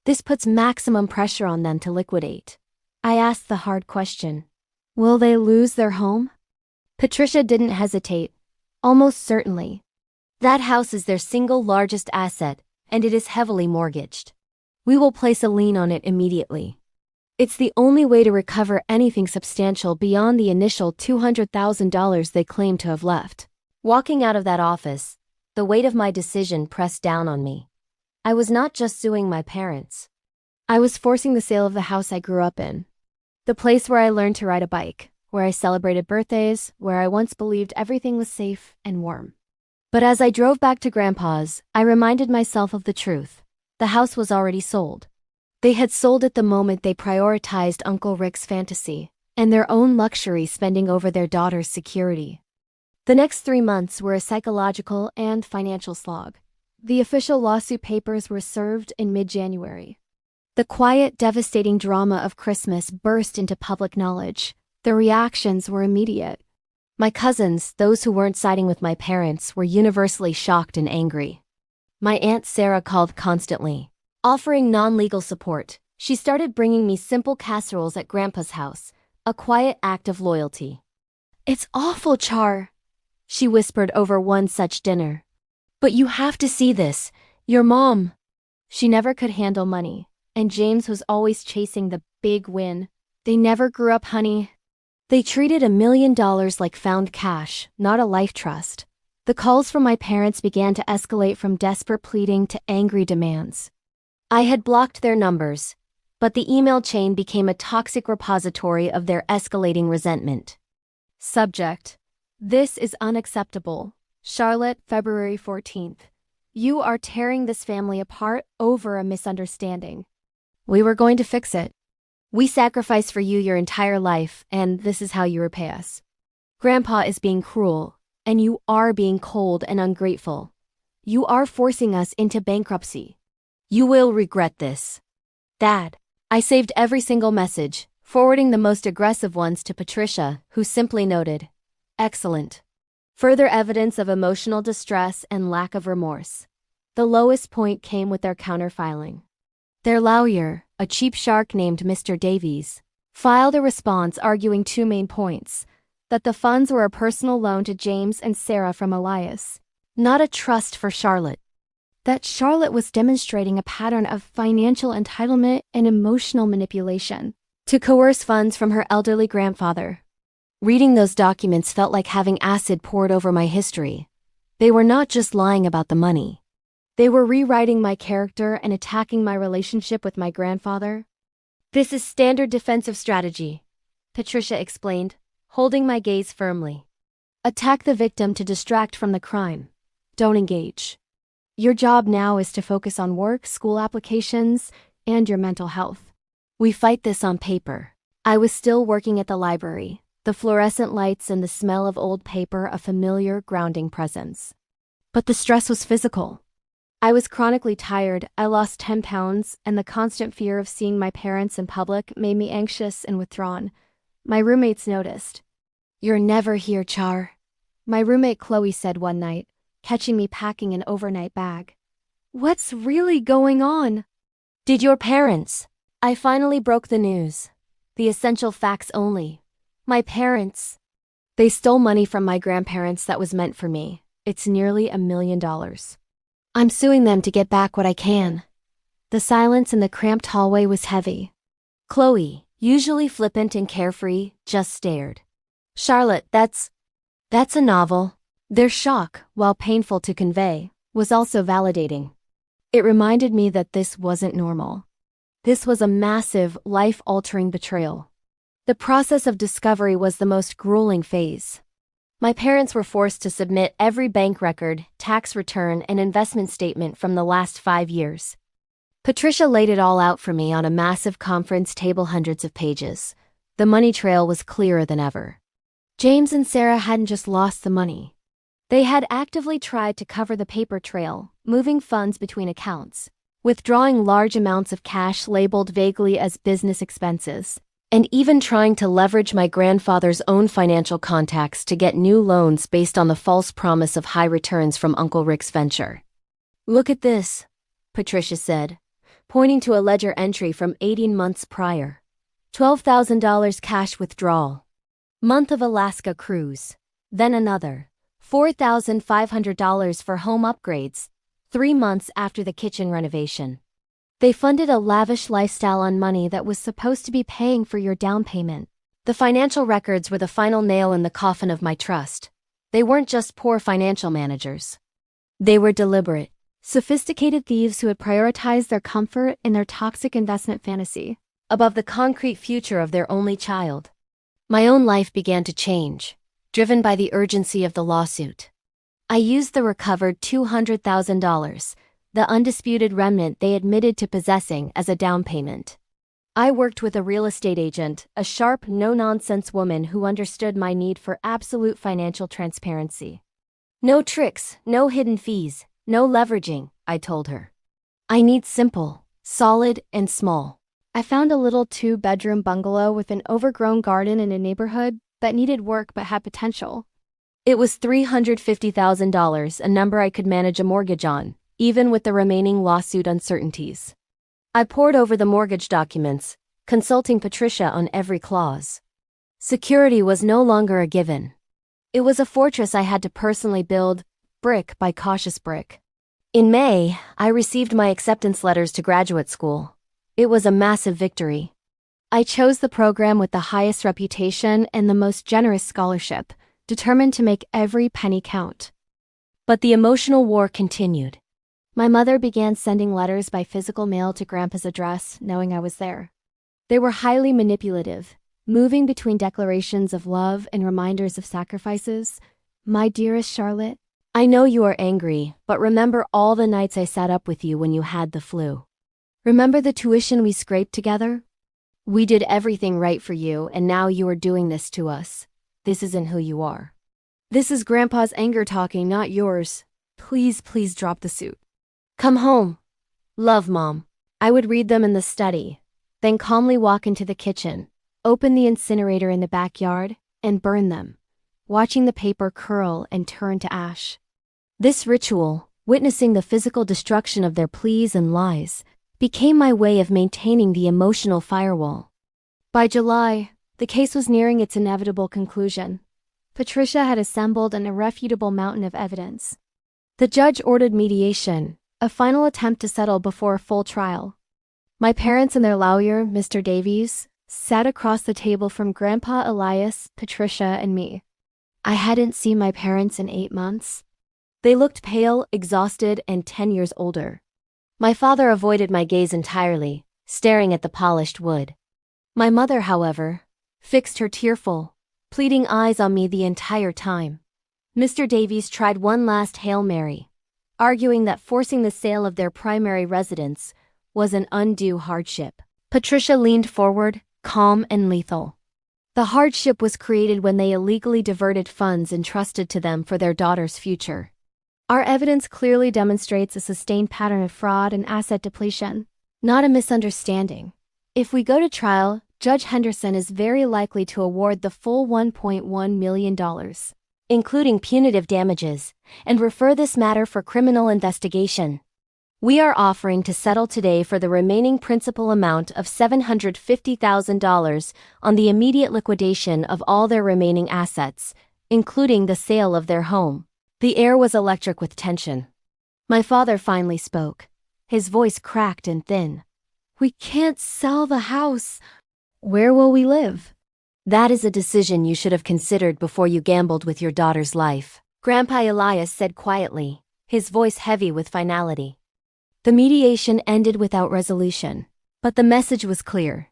This puts maximum pressure on them to liquidate. I asked the hard question. Will they lose their home? Patricia didn't hesitate. Almost certainly.
That house is their single largest asset, and it is heavily mortgaged.
We will place a lien on it immediately. It's the only way to recover anything substantial beyond the initial $200,000 they claim to have left.
Walking out of that office, the weight of my decision pressed down on me. I was not just suing my parents.
I was forcing the sale of the house I grew up in. The place where I learned to ride a bike, where I celebrated birthdays, where I once believed everything was safe and warm. But as I drove back to Grandpa's, I reminded myself of the truth. The house was already sold. They had sold it the moment they prioritized Uncle Rick's fantasy and their own luxury spending over their daughter's security. The next 3 months were a psychological and financial slog. The official lawsuit papers were served in mid-January. The quiet, devastating drama of Christmas burst into public knowledge. The reactions were immediate.
My cousins, those who weren't siding with my parents, were universally shocked and angry. My Aunt Sarah called constantly, offering non-legal support. She started bringing me simple casseroles at Grandpa's house, a quiet act of loyalty.
"It's awful, Char," she whispered over one such dinner. "But you have to see this. Your mom." She never could handle money, and James was always chasing the big win. They never grew up, honey. They treated $1 million like found cash, not a life trust. The calls from my parents began to escalate from desperate pleading to angry demands.
I had blocked their numbers, but the email chain became a toxic repository of their escalating resentment.
Subject: This is unacceptable. Charlotte, February 14th. You are tearing this family apart over a misunderstanding. We were going to fix it. We sacrificed for you your entire life, and this is how you repay us. Grandpa is being cruel, and you are being cold and ungrateful. You are forcing us into bankruptcy. You will regret this. Dad. I saved every single message, forwarding the most aggressive ones to Patricia, who simply noted, "Excellent." Further evidence of emotional distress and lack of remorse. The lowest point came with their counterfiling. Their lawyer, a cheap shark named Mr. Davies, filed a response arguing two main points: that the funds were a personal loan to James and Sarah from Elias, not a trust for Charlotte. That Charlotte was demonstrating a pattern of financial entitlement and emotional manipulation to coerce funds from her elderly grandfather. Reading those documents felt like having acid poured over my history. They were not just lying about the money. They were rewriting my character and attacking my relationship with my grandfather. This is standard defensive strategy, Patricia explained, holding my gaze firmly. Attack the victim to distract from the crime. Don't engage. Your job now is to focus on work, school applications, and your mental health. We fight this on paper. I was still working at the library, the fluorescent lights and the smell of old paper a familiar grounding presence. But the stress was physical. I was chronically tired, I lost 10 pounds, and the constant fear of seeing my parents in public made me anxious and withdrawn. My roommates noticed. "You're never here, Char," my roommate Chloe said one night, catching me packing an overnight bag. "What's really going on?" "Did your parents?" I finally broke the news. The essential facts only. My parents. They stole money from my grandparents that was meant for me. It's nearly $1 million. I'm suing them to get back what I can. The silence in the cramped hallway was heavy. Chloe, usually flippant and carefree, just stared. "Charlotte, that's a novel." Their shock, while painful to convey, was also validating. It reminded me that this wasn't normal. This was a massive, life-altering betrayal. The process of discovery was the most grueling phase. My parents were forced to submit every bank record, tax return, and investment statement from the last 5 years. Patricia laid it all out for me on a massive conference table, hundreds of pages. The money trail was clearer than ever. James and Sarah hadn't just lost the money. They had actively tried to cover the paper trail, moving funds between accounts, withdrawing large amounts of cash labeled vaguely as business expenses, and even trying to leverage my grandfather's own financial contacts to get new loans based on the false promise of high returns from Uncle Rick's venture. "Look at this," Patricia said, pointing to a ledger entry from 18 months prior. $12,000 cash withdrawal. Month of Alaska cruise. Then another. $4,500 for home upgrades, 3 months after the kitchen renovation. They funded a lavish lifestyle on money that was supposed to be paying for your down payment. The financial records were the final nail in the coffin of my trust. They weren't just poor financial managers. They were deliberate, sophisticated thieves who had prioritized their comfort and their toxic investment fantasy above the concrete future of their only child. My own life began to change, driven by the urgency of the lawsuit. I used the recovered $200,000, the undisputed remnant they admitted to possessing, as a down payment. I worked with a real estate agent, a sharp, no-nonsense woman who understood my need for absolute financial transparency. "No tricks, no hidden fees, no leveraging," I told her. "I need simple, solid, and small." I found a little 2-bedroom bungalow with an overgrown garden in a neighborhood that needed work but had potential. It was $350,000, a number I could manage a mortgage on, even with the remaining lawsuit uncertainties. I pored over the mortgage documents, consulting Patricia on every clause. Security was no longer a given. It was a fortress I had to personally build, brick by cautious brick. In May, I received my acceptance letters to graduate school. It was a massive victory. I chose the program with the highest reputation and the most generous scholarship, determined to make every penny count. But the emotional war continued. My mother began sending letters by physical mail to Grandpa's address, knowing I was there. They were highly manipulative, moving between declarations of love and reminders of sacrifices. "My dearest Charlotte, I know you are angry, but remember all the nights I sat up with you when you had the flu. Remember the tuition we scraped together?
We did everything right for you, and now you are doing this to us. This isn't who you are.
This is Grandpa's anger talking, not yours. Please, please drop the suit.
Come home. Love, Mom.
I would read them in the study, then calmly walk into the kitchen, open the incinerator in the backyard, and burn them, watching the paper curl and turn to ash.
This ritual, witnessing the physical destruction of their pleas and lies, became my way of maintaining the emotional firewall.
By July, the case was nearing its inevitable conclusion. Patricia had assembled an irrefutable mountain of evidence. The judge ordered mediation, a final attempt to settle before a full trial. My parents and their lawyer, Mr. Davies, sat across the table from Grandpa Elias, Patricia, and me. I hadn't seen my parents in 8 months.
They looked pale, exhausted, and 10 years older. My father avoided my gaze entirely, staring at the polished wood. My mother, however, fixed her tearful, pleading eyes on me the entire time. Mr. Davies tried one last Hail Mary, arguing that forcing the sale of their primary residence was an undue hardship. Patricia leaned forward, calm and lethal. The hardship was created when they illegally diverted funds entrusted to them for their daughter's future.
Our evidence clearly demonstrates a sustained pattern of fraud and asset depletion, not a misunderstanding. If we go to trial, Judge Henderson is very likely to award the full $1.1 million,
including punitive damages, and refer this matter for criminal investigation. We are offering to settle today for the remaining principal amount of $750,000 on the immediate liquidation of all their remaining assets, including the sale of their home. The air was electric with tension. My father finally spoke. His voice cracked and thin.
We can't sell the house. Where will we live?
That is a decision you should have considered before you gambled with your daughter's life, Grandpa Elias said quietly, his voice heavy with finality. The mediation ended without resolution, but the message was clear.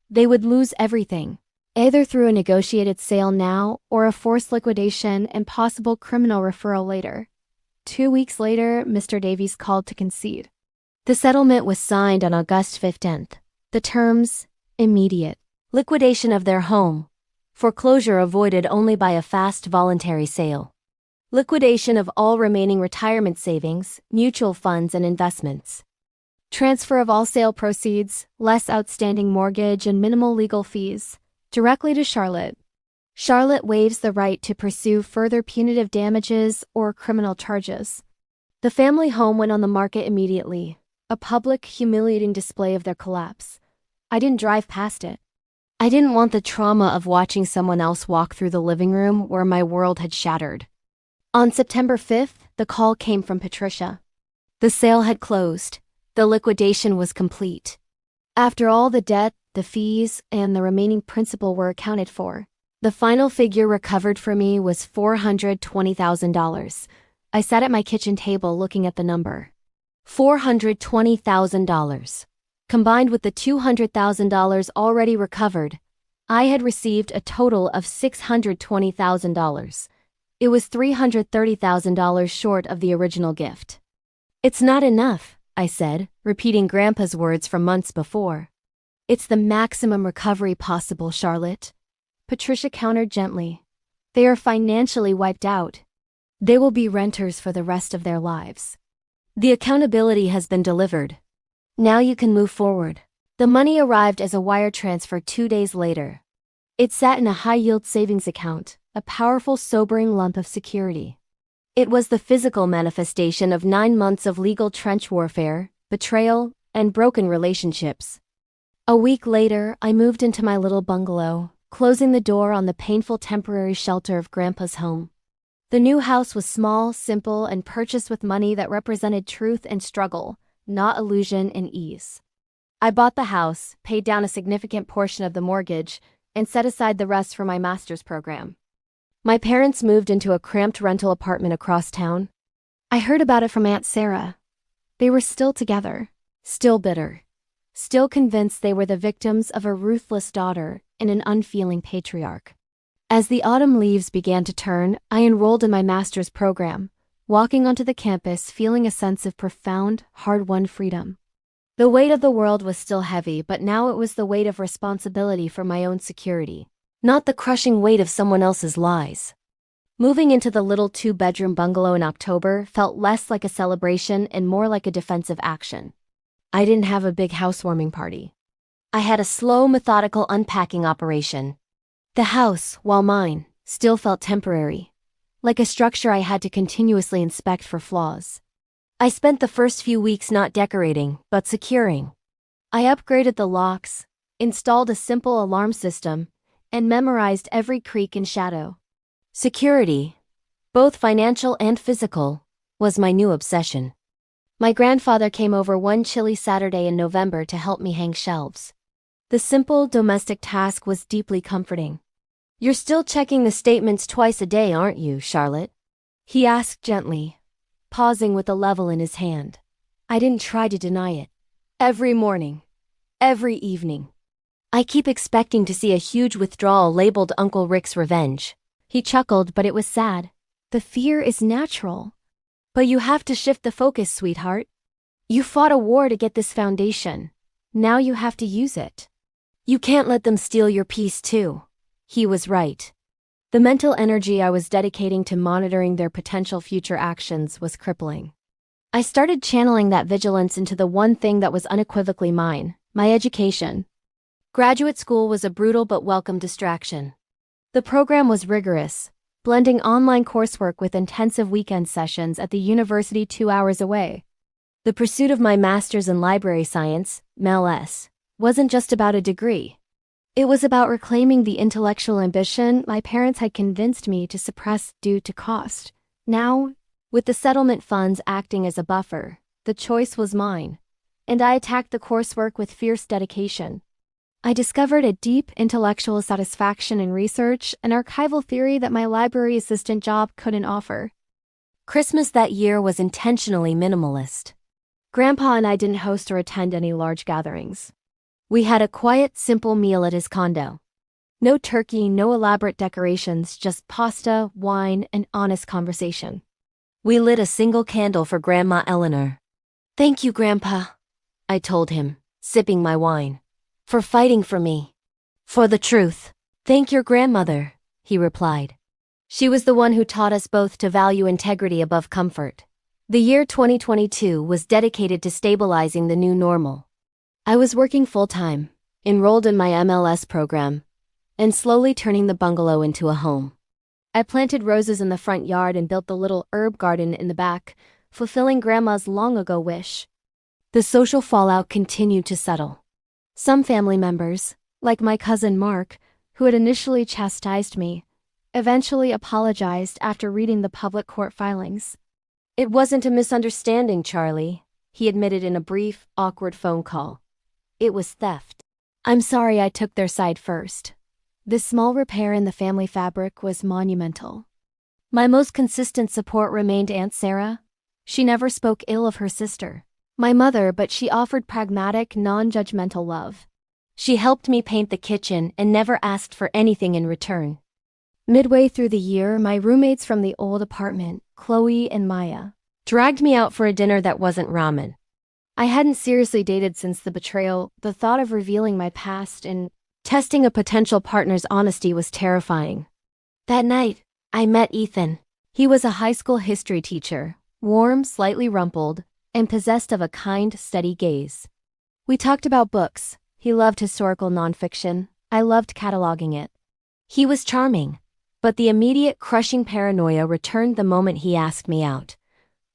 They would lose everything, either through a negotiated sale now or a forced liquidation and possible criminal referral later. 2 weeks later, Mr. Davies called to concede.
The settlement was signed on August 15th.
The terms, immediate.
Liquidation of their home. Foreclosure avoided only by a fast voluntary sale. Liquidation of all remaining retirement savings, mutual funds and investments.
Transfer of all sale proceeds, less outstanding mortgage and minimal legal fees, directly to Charlotte. Charlotte waives the right to pursue further punitive damages or criminal charges. The family home went on the market immediately, a public, humiliating display of their collapse. I didn't drive past it.
I didn't want the trauma of watching someone else walk through the living room where my world had shattered.
On September 5th, the call came from Patricia.
The sale had closed. The liquidation was complete.
After all the debt, the fees, and the remaining principal were accounted for,
the final figure recovered for me was $420,000.
I sat at my kitchen table looking at the number.
$420,000. Combined with the $200,000 already recovered, I had received a total of $620,000. It was $330,000 short of the original gift.
It's not enough, I said, repeating Grandpa's words from months before. It's the maximum recovery possible, Charlotte. Patricia countered gently. They are financially wiped out. They will be renters for the rest of their lives.
The accountability has been delivered. Now you can move forward.
The money arrived as a wire transfer 2 days later. It sat in a high-yield savings account, a powerful, sobering lump of security.
It was the physical manifestation of 9 months of legal trench warfare, betrayal, and broken relationships.
A week later, I moved into my little bungalow, closing the door on the painful temporary shelter of Grandpa's home. The new house was small, simple, and purchased with money that represented truth and struggle, not illusion and ease. I bought the house, paid down a significant portion of the mortgage, and set aside the rest for my master's program. My parents moved into a cramped rental apartment across town. I heard about it from Aunt Sarah. They were still together, still bitter, still convinced they were the victims of a ruthless daughter and an unfeeling patriarch. As the autumn leaves began to turn, I enrolled in my master's program, walking onto the campus feeling a sense of profound, hard-won freedom. The weight of the world was still heavy, but now it was the weight of responsibility for my own security,
not the crushing weight of someone else's lies. Moving into the little two-bedroom bungalow in October felt less like a celebration and more like a defensive action.
I didn't have a big housewarming party.
I had a slow, methodical unpacking operation. The house, while mine, still felt temporary, like a structure I had to continuously inspect for flaws. I spent the first few weeks not decorating, but securing.
I upgraded the locks, installed a simple alarm system, and memorized every creak and shadow.
Security, both financial and physical, was my new obsession.
My grandfather came over one chilly Saturday in November to help me hang shelves. The simple domestic task was deeply comforting.
"You're still checking the statements twice a day, aren't you, Charlotte?"
he asked gently, pausing with a level in his hand. I didn't try to deny it. Every morning. Every evening.
"I keep expecting to see a huge withdrawal labeled Uncle Rick's revenge."
He chuckled, but it was sad. The fear is natural. But you have to shift the focus, sweetheart. You fought a war to get this foundation. Now you have to use it.
"You can't let them steal your peace too." He was right.
The mental energy I was dedicating to monitoring their potential future actions was crippling. I started channeling that vigilance into the one thing that was unequivocally mine, my education.
Graduate school was a brutal but welcome distraction.
The program was rigorous, blending online coursework with intensive weekend sessions at the university 2 hours away.
The pursuit of my master's in library science, MLS,
wasn't just about a degree. It was about reclaiming the intellectual ambition my parents had convinced me to suppress due to cost. Now, with the settlement funds acting as a buffer, the choice was mine, and I attacked the coursework with fierce dedication. I discovered a deep intellectual satisfaction in research and archival theory that my library assistant job couldn't offer.
Christmas that year was intentionally minimalist.
Grandpa and I didn't host or attend any large gatherings.
We had a quiet, simple meal at his condo.
No turkey, no elaborate decorations, just pasta, wine, and honest conversation.
We lit a single candle for Grandma Eleanor.
"Thank you, Grandpa,"
I told him, sipping my wine. "For fighting for me. For the truth." "Thank your grandmother," he replied. "She was the one who taught us both to value integrity above comfort." The year 2022 was dedicated to stabilizing the new normal.
I was working full-time, enrolled in my MLS program, and slowly turning the bungalow into a home. I planted roses in the front yard and built the little herb garden in the back, fulfilling Grandma's long-ago wish. The social fallout continued to settle. Some family members, like my cousin Mark, who had initially chastised me, eventually apologized after reading the public court filings.
"It wasn't a misunderstanding, Charlie," he admitted in a brief, awkward phone call. "It was theft."
I'm sorry I took their side first. This small repair in the family fabric was monumental. My most consistent support remained Aunt Sarah. She never spoke ill of her sister, my mother, but she offered pragmatic, non-judgmental love.
She helped me paint the kitchen and never asked for anything in return.
Midway through the year, my roommates from the old apartment, Chloe and Maya,
dragged me out for a dinner that wasn't ramen.
I hadn't seriously dated since the betrayal. The thought of revealing my past and testing a potential partner's honesty was terrifying.
That night, I met Ethan.
He was a high school history teacher, warm, slightly rumpled, and possessed of a kind, steady gaze. We talked about books. He loved historical nonfiction. I loved cataloging it.
He was charming, but the immediate crushing paranoia returned the moment he asked me out.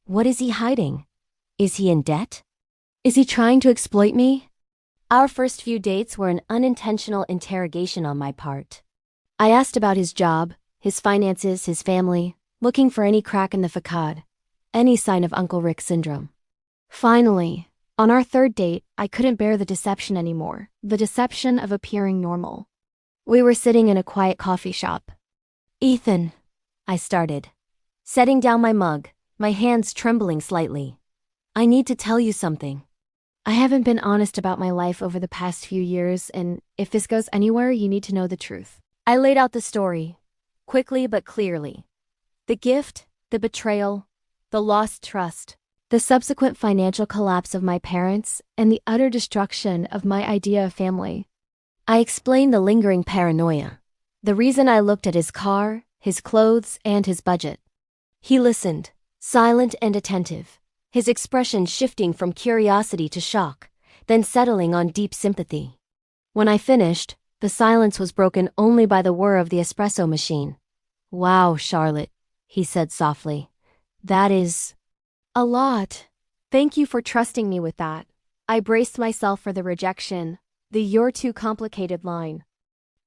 What is he hiding? Is he in debt?
Is he trying to exploit me?
Our first few dates were an unintentional interrogation on my part.
I asked about his job, his finances, his family, looking for any crack in the facade, any sign of Uncle Rick syndrome. Finally, on our third date, I couldn't bear the deception anymore, the deception of appearing normal. We were sitting in a quiet coffee shop.
"Ethan," I started, setting down my mug, my hands trembling slightly. "I need to tell you something."
I haven't been honest about my life over the past few years, and if this goes anywhere, you need to know the truth.
I laid out the story, quickly but clearly.
The gift, the betrayal, the lost trust. the subsequent financial collapse of my parents, and the utter destruction of my idea of family.
I explained the lingering paranoia. The reason I looked at his car, his clothes, and his budget. He listened, silent and attentive, his expression shifting from curiosity to shock, then settling on deep sympathy. When I finished, the silence was broken only by the whir of the espresso machine. "Wow, Charlotte," he said softly. "That is
a lot. Thank you for trusting me with that." I braced myself for the rejection, the "you're too complicated" line.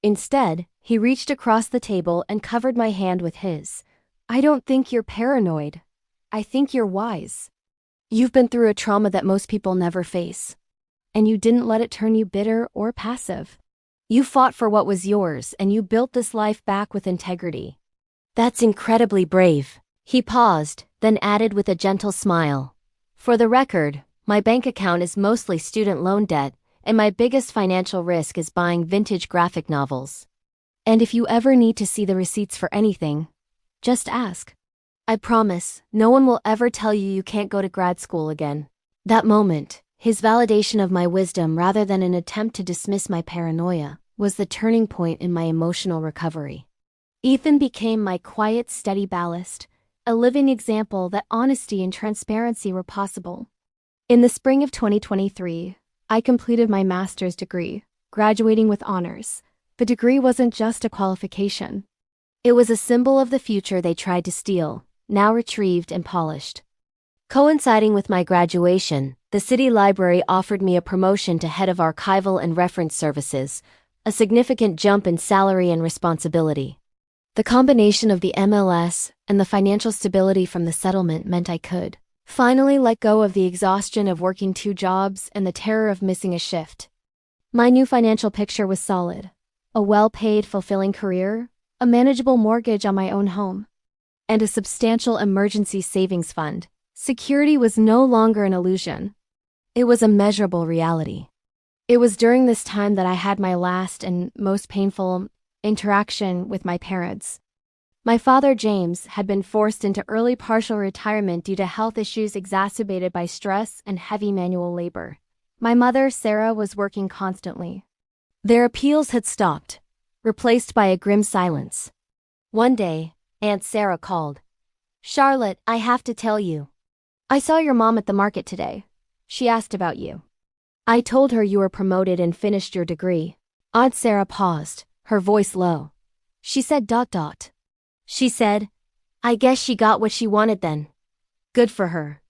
Instead, he reached across the table and covered my hand with his. "I don't think you're paranoid. I think you're wise. You've been through a trauma that most people never face. And you didn't let it turn you bitter or passive. You fought for what was yours and you built this life back with integrity."
"That's incredibly brave." He paused, then added with a gentle smile. "For the record, my bank account is mostly student loan debt, and my biggest financial risk is buying vintage graphic novels.
And if you ever need to see the receipts for anything, just ask. I promise, no one will ever tell you you can't go to grad school again." That moment, his validation of my wisdom rather than an attempt to dismiss my paranoia, was the turning point in my emotional recovery. Ethan became my quiet, steady ballast, a living example that honesty and transparency were possible. In the spring of 2023, I completed my master's degree, graduating with honors. The degree wasn't just a qualification. It was a symbol of the future they tried to steal, now retrieved and polished.
Coinciding with my graduation, the city library offered me a promotion to head of archival and reference services, a significant jump in salary and responsibility.
The combination of the MLS and the financial stability from the settlement meant I could finally let go of the exhaustion of working 2 jobs and the terror of missing a shift. My new financial picture was solid: a well-paid, fulfilling career, a manageable mortgage on my own home, and a substantial emergency savings fund. Security was no longer an illusion. It was a measurable reality. It was during this time that I had my last and most painful interaction with my parents. My father, James, had been forced into early partial retirement due to health issues exacerbated by stress and heavy manual labor. My mother, Sarah, was working constantly. Their appeals had stopped, replaced by a grim silence.
One day, Aunt Sarah called. "Charlotte, I have to tell you.
I saw your mom at the market today. She asked about you. I told her you were promoted and finished your degree." Aunt Sarah paused, her voice low. She said ...
She said, "I guess she got what she wanted then."
Good for her.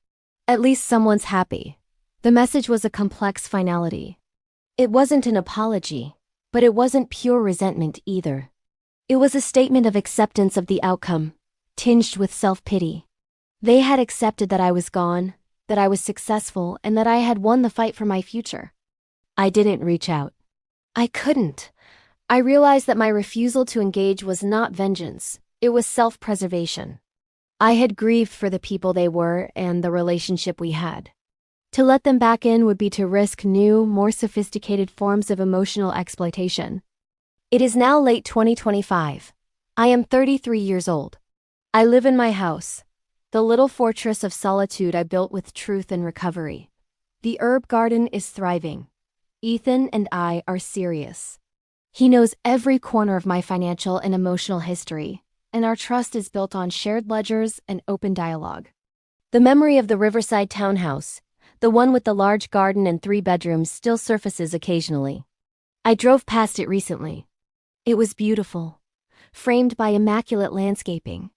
At least someone's happy. The message was a complex finality. It wasn't an apology, but it wasn't pure resentment either. It was a statement of acceptance of the outcome, tinged with self-pity. They had accepted that I was gone, that I was successful, and that I had won the fight for my future. I didn't reach out. I couldn't. I realized that my refusal to engage was not vengeance. It was self-preservation. I had grieved for the people they were and the relationship we had. To let them back in would be to risk new, more sophisticated forms of emotional exploitation. It is now late 2025. I am 33 years old. I live in my house, the little fortress of solitude I built with truth and recovery. The herb garden is thriving. Ethan and I are serious. He knows every corner of my financial and emotional history, and our trust is built on shared ledgers and open dialogue.
The memory of the Riverside townhouse, the one with the large garden and 3 bedrooms, still surfaces occasionally.
I drove past it recently. It was beautiful, framed by immaculate landscaping.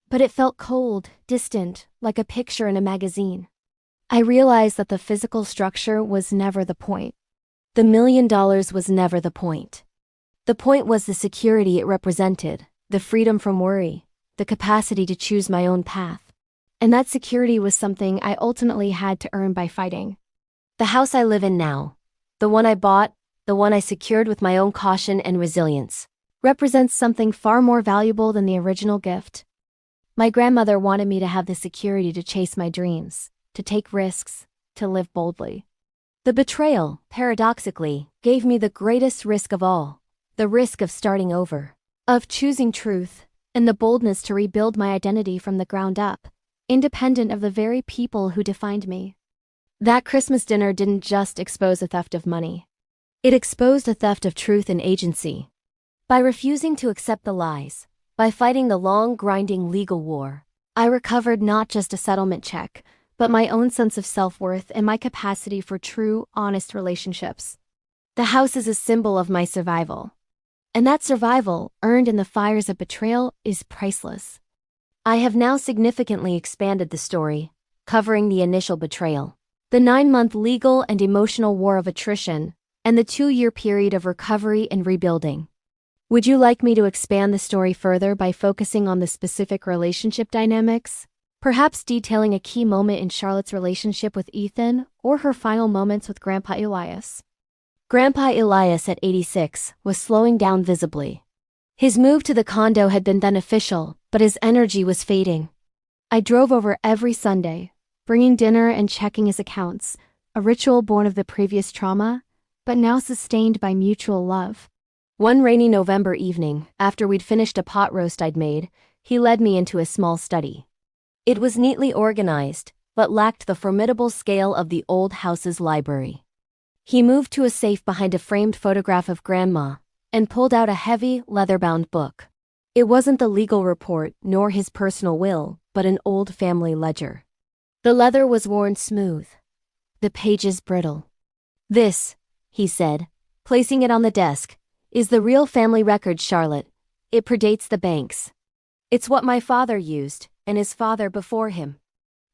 But it felt cold, distant, like a picture in a magazine. I realized that the physical structure was never the point. The $1 million was never the point. The point was the security it represented, the freedom from worry, the capacity to choose my own path. And that security was something I ultimately had to earn by fighting.
The house I live in now, the one I bought, the one I secured with my own caution and resilience,
represents something far more valuable than the original gift. My grandmother wanted me to have the security to chase my dreams, to take risks, to live boldly. The betrayal, paradoxically, gave me the greatest risk of all, the risk of starting over, of choosing truth, and the boldness to rebuild my identity from the ground up. independent of the very people who defined me. That Christmas dinner didn't just expose a theft of money. It exposed a theft of truth and agency.
By refusing to accept the lies, by fighting the long, grinding legal war,
I recovered not just a settlement check, but my own sense of self-worth and my capacity for true, honest relationships. The house is a symbol of my survival. And that survival, earned in the fires of betrayal, is priceless.
I have now significantly expanded the story, covering the initial betrayal,
the 9-month legal and emotional war of attrition, and the 2-year period of recovery and rebuilding. Would you like me to expand the story further by focusing on the specific relationship dynamics? Perhaps detailing a key moment in Charlotte's relationship with Ethan, or her final moments with Grandpa Elias.
Grandpa Elias at 86 was slowing down visibly.
His move to the condo had been beneficial, but his energy was fading. I drove over every Sunday, bringing dinner and checking his accounts, a ritual born of the previous trauma, but now sustained by mutual love.
One rainy November evening, after we'd finished a pot roast I'd made, he led me into a small study. It was neatly organized, but lacked the formidable scale of the old house's library. He moved to a safe behind a framed photograph of Grandma, and pulled out a heavy, leather-bound book. It wasn't the legal report nor his personal will, but an old family ledger. The leather was worn smooth, the pages brittle. "This," he said, placing it on the desk, "is the real family record, Charlotte. It predates the banks. It's what my father used, and his father before him."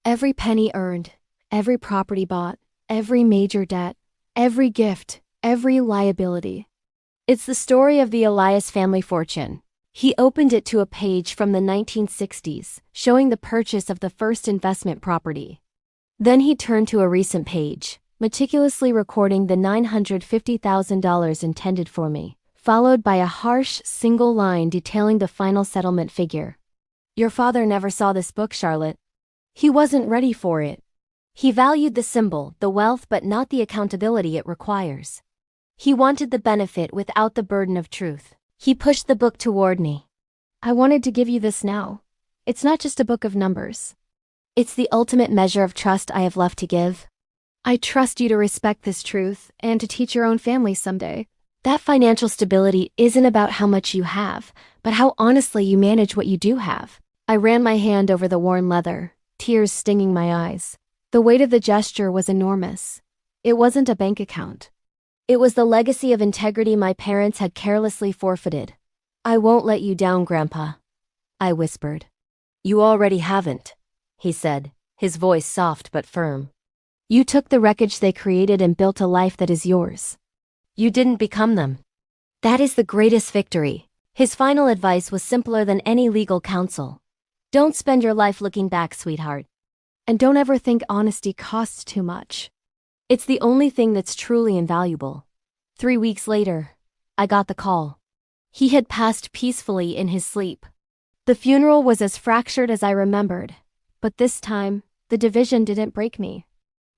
Every penny earned, every property bought, every major debt, every gift, every liability.
It's the story of the Elias family fortune. He opened it to a page from the 1960s, showing the purchase of the first investment property. Then he turned to a recent page, meticulously recording the $950,000 intended for me, followed by a harsh, single line detailing the final settlement figure. "Your father never saw this book, Charlotte. He wasn't ready for it. He valued the symbol, the wealth, but not the accountability it requires. He wanted the benefit without the burden of truth." He pushed the book toward me.
"I wanted to give you this now. It's not just a book of numbers.
It's the ultimate measure of trust I have left to give.
I trust you to respect this truth and to teach your own family someday.
That financial stability isn't about how much you have, but how honestly you manage what you do have."
I ran my hand over the worn leather, tears stinging my eyes. The weight of the gesture was enormous. It wasn't a bank account.
It was the legacy of integrity my parents had carelessly forfeited. "I won't let you down, Grandpa," I whispered. "You already haven't," he said, his voice soft but firm.
"You took the wreckage they created and built a life that is yours.
You didn't become them. That is the greatest victory." His final advice was simpler than any legal counsel. "Don't spend your life looking back, sweetheart.
And don't ever think honesty costs too much.
It's the only thing that's truly invaluable." 3 weeks later, I got the call. He had passed peacefully in his sleep.
The funeral was as fractured as I remembered, but this time, the division didn't break me.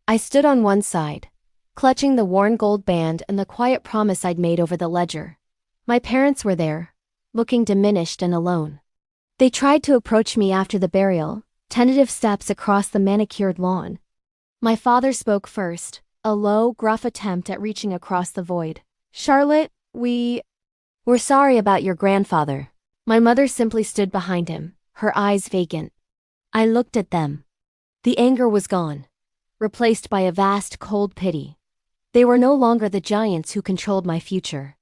I stood on one side, clutching the worn gold band and the quiet promise I'd made over the ledger. My parents were there, looking diminished and alone.
They tried to approach me after the burial, tentative steps across the manicured lawn. My father spoke first, a low, gruff attempt at reaching across the void. "Charlotte, we're
sorry about your grandfather."
My mother simply stood behind him, her eyes vacant.
I looked at them. The anger was gone, replaced by a vast, cold pity. They were no longer the giants who controlled my future.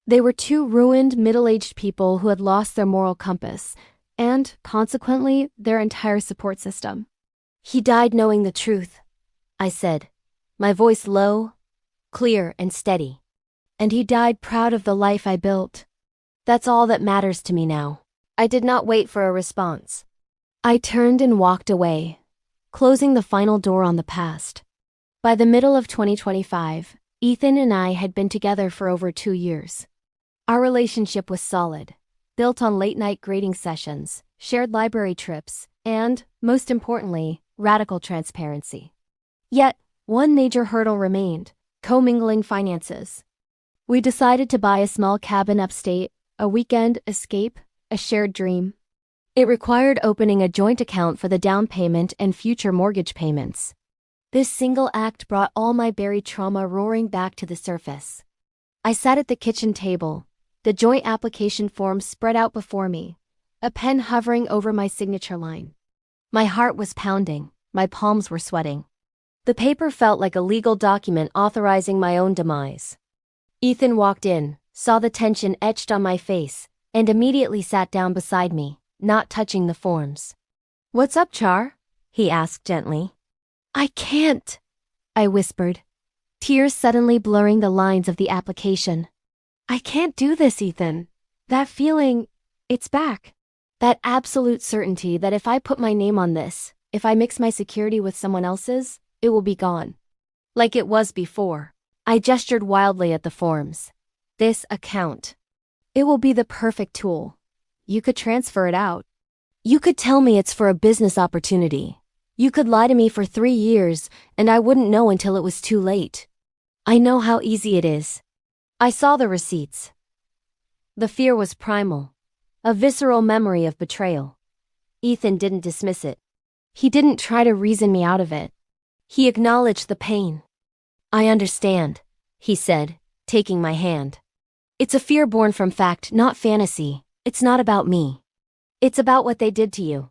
They were 2 ruined, middle-aged people who had lost their moral compass, and, consequently, their entire support system.
"He died knowing the truth," I said, my voice low, clear, and steady.
"And he died proud of the life I built.
That's all that matters to me now." I did not wait for a response.
I turned and walked away,
closing the final door on the past.
By the middle of 2025, Ethan and I had been together for over 2 years. Our relationship was solid, built on late-night grading sessions, shared library trips, and, most importantly, radical transparency. Yet, one major hurdle remained: commingling finances. We decided to buy a small cabin upstate, a weekend escape, a shared dream.
It required opening a joint account for the down payment and future mortgage payments. This single act brought all my buried trauma roaring back to the surface. I sat at the kitchen table, the joint application form spread out before me, a pen hovering over my signature line. My heart was pounding, my palms were sweating. The paper felt like a legal document authorizing my own demise. Ethan walked in, saw the tension etched on my face, and immediately sat down beside me, not touching the forms. "What's up, Char?" he asked gently.
"I can't," I whispered, tears suddenly blurring the lines of the application. "I can't do this, Ethan. That feeling, it's back. That absolute certainty that if I put my name on this, if I mix my security with someone else's, it will be gone.
Like it was before." I gestured wildly at the forms. "This account.
It will be the perfect tool. You could transfer it out.
You could tell me it's for a business opportunity. You could lie to me for 3 years, and I wouldn't know until it was too late. I know how easy it is." I saw the receipts. The fear was primal, a visceral memory of betrayal. Ethan didn't dismiss it.
He didn't try to reason me out of it.
He acknowledged the pain. "I understand," he said, taking my hand. "It's a fear born from fact, not fantasy. It's not about me. It's about what they did to you."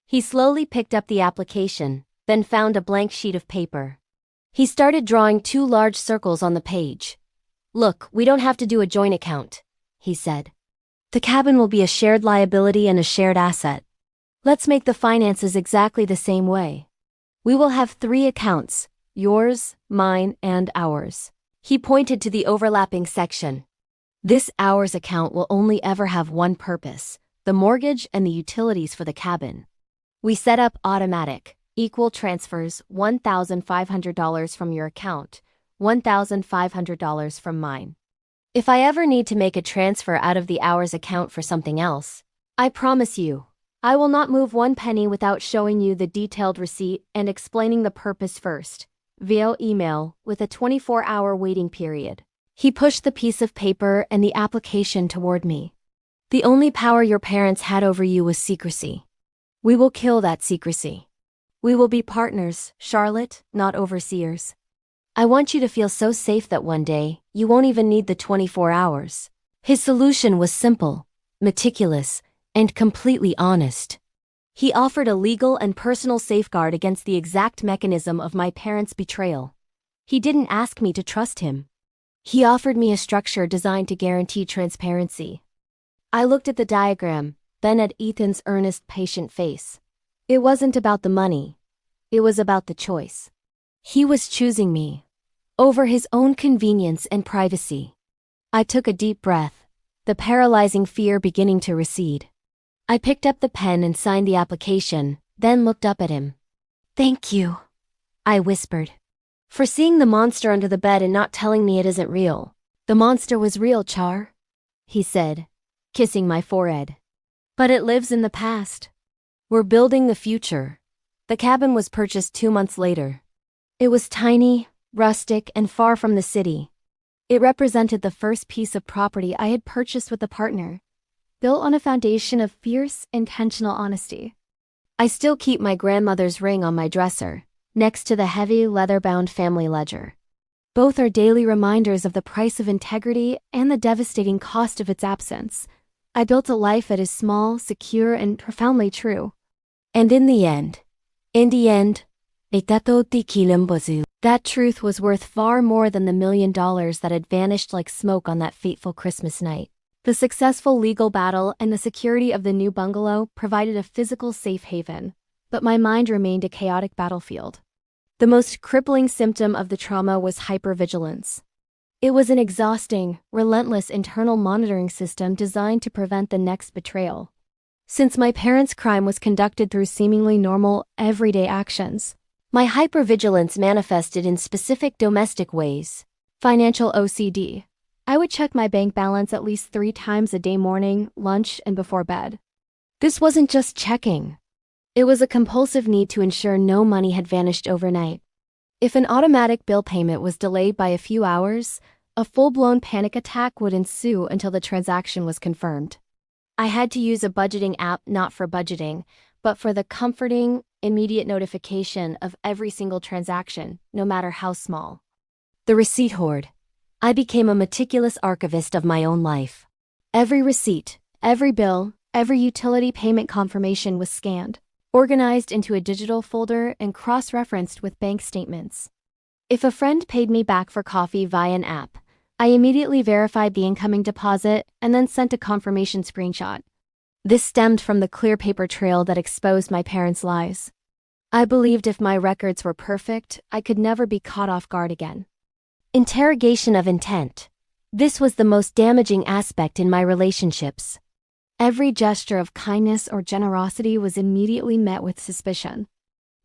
He slowly picked up the application, then found a blank sheet of paper. He started drawing 2 large circles on the page. "Look, we don't have to do a joint account," he said. "The cabin will be a shared liability and a shared asset. Let's make the finances exactly the same way. We will have 3 accounts, yours, mine, and ours." He pointed to the overlapping section. "This ours account will only ever have one purpose, the mortgage and the utilities for the cabin. We set up automatic, equal transfers, $1,500 from your account, $1,500 from mine. If I ever need to make a transfer out of the ours account for something else, I promise you, I will not move 1 penny without showing you the detailed receipt and explaining the purpose first, via email, with a 24-hour waiting period." He pushed the piece of paper and the application toward me. "The only power your parents had over you was secrecy. We will kill that secrecy. We will be partners, Charlotte, not overseers. I want you to feel so safe that one day, you won't even need the 24 hours. His solution was simple, meticulous, and completely honest. He offered a legal and personal safeguard against the exact mechanism of my parents' betrayal. He didn't ask me to trust him. He offered me a structure designed to guarantee transparency." I looked at the diagram, then at Ethan's earnest, patient face. It wasn't about the money. It was about the choice. He was choosing me over his own convenience and privacy. I took a deep breath, the paralyzing fear beginning to recede. I picked up the pen and signed the application, then looked up at him. "Thank you," I whispered, "for seeing the monster under the bed and not telling me it isn't real." "The monster was real, Char," he said, kissing my forehead. "But it lives in the past. We're building the future." The cabin was purchased 2 months later. It was tiny, rustic, and far from the city. It represented the first piece of property I had purchased with a partner, built on a foundation of fierce, intentional honesty. I still keep my grandmother's ring on my dresser, next to the heavy, leather-bound family ledger. Both are daily reminders of the price of integrity and the devastating cost of its absence. I built a life that is small, secure, and profoundly true. And in the end, that truth was worth far more than the $1 million that had vanished like smoke on that fateful Christmas night. The successful legal battle and the security of the new bungalow provided a physical safe haven, but my mind remained a chaotic battlefield. The most crippling symptom of the trauma was hypervigilance. It was an exhausting, relentless internal monitoring system designed to prevent the next betrayal. Since my parents' crime was conducted through seemingly normal, everyday actions, my hypervigilance manifested in specific domestic ways. Financial OCD. I would check my bank balance at least 3 times a day, morning, lunch, and before bed. This wasn't just checking. It was a compulsive need to ensure no money had vanished overnight. If an automatic bill payment was delayed by a few hours, a full-blown panic attack would ensue until the transaction was confirmed.
I had to use a budgeting app not for budgeting, but for the comforting, immediate notification of every single transaction, no matter how small.
The receipt hoard. I became a meticulous archivist of my own life.
Every receipt, every bill, every utility payment confirmation was scanned, organized into a digital folder, and cross-referenced with bank statements. If a friend paid me back for coffee via an app, I immediately verified the incoming deposit and then sent a confirmation screenshot. This stemmed from the clear paper trail that exposed my parents' lies. I believed if my records were perfect, I could never be caught off guard again.
Interrogation of intent. This was the most damaging aspect in my relationships.
Every gesture of kindness or generosity was immediately met with suspicion.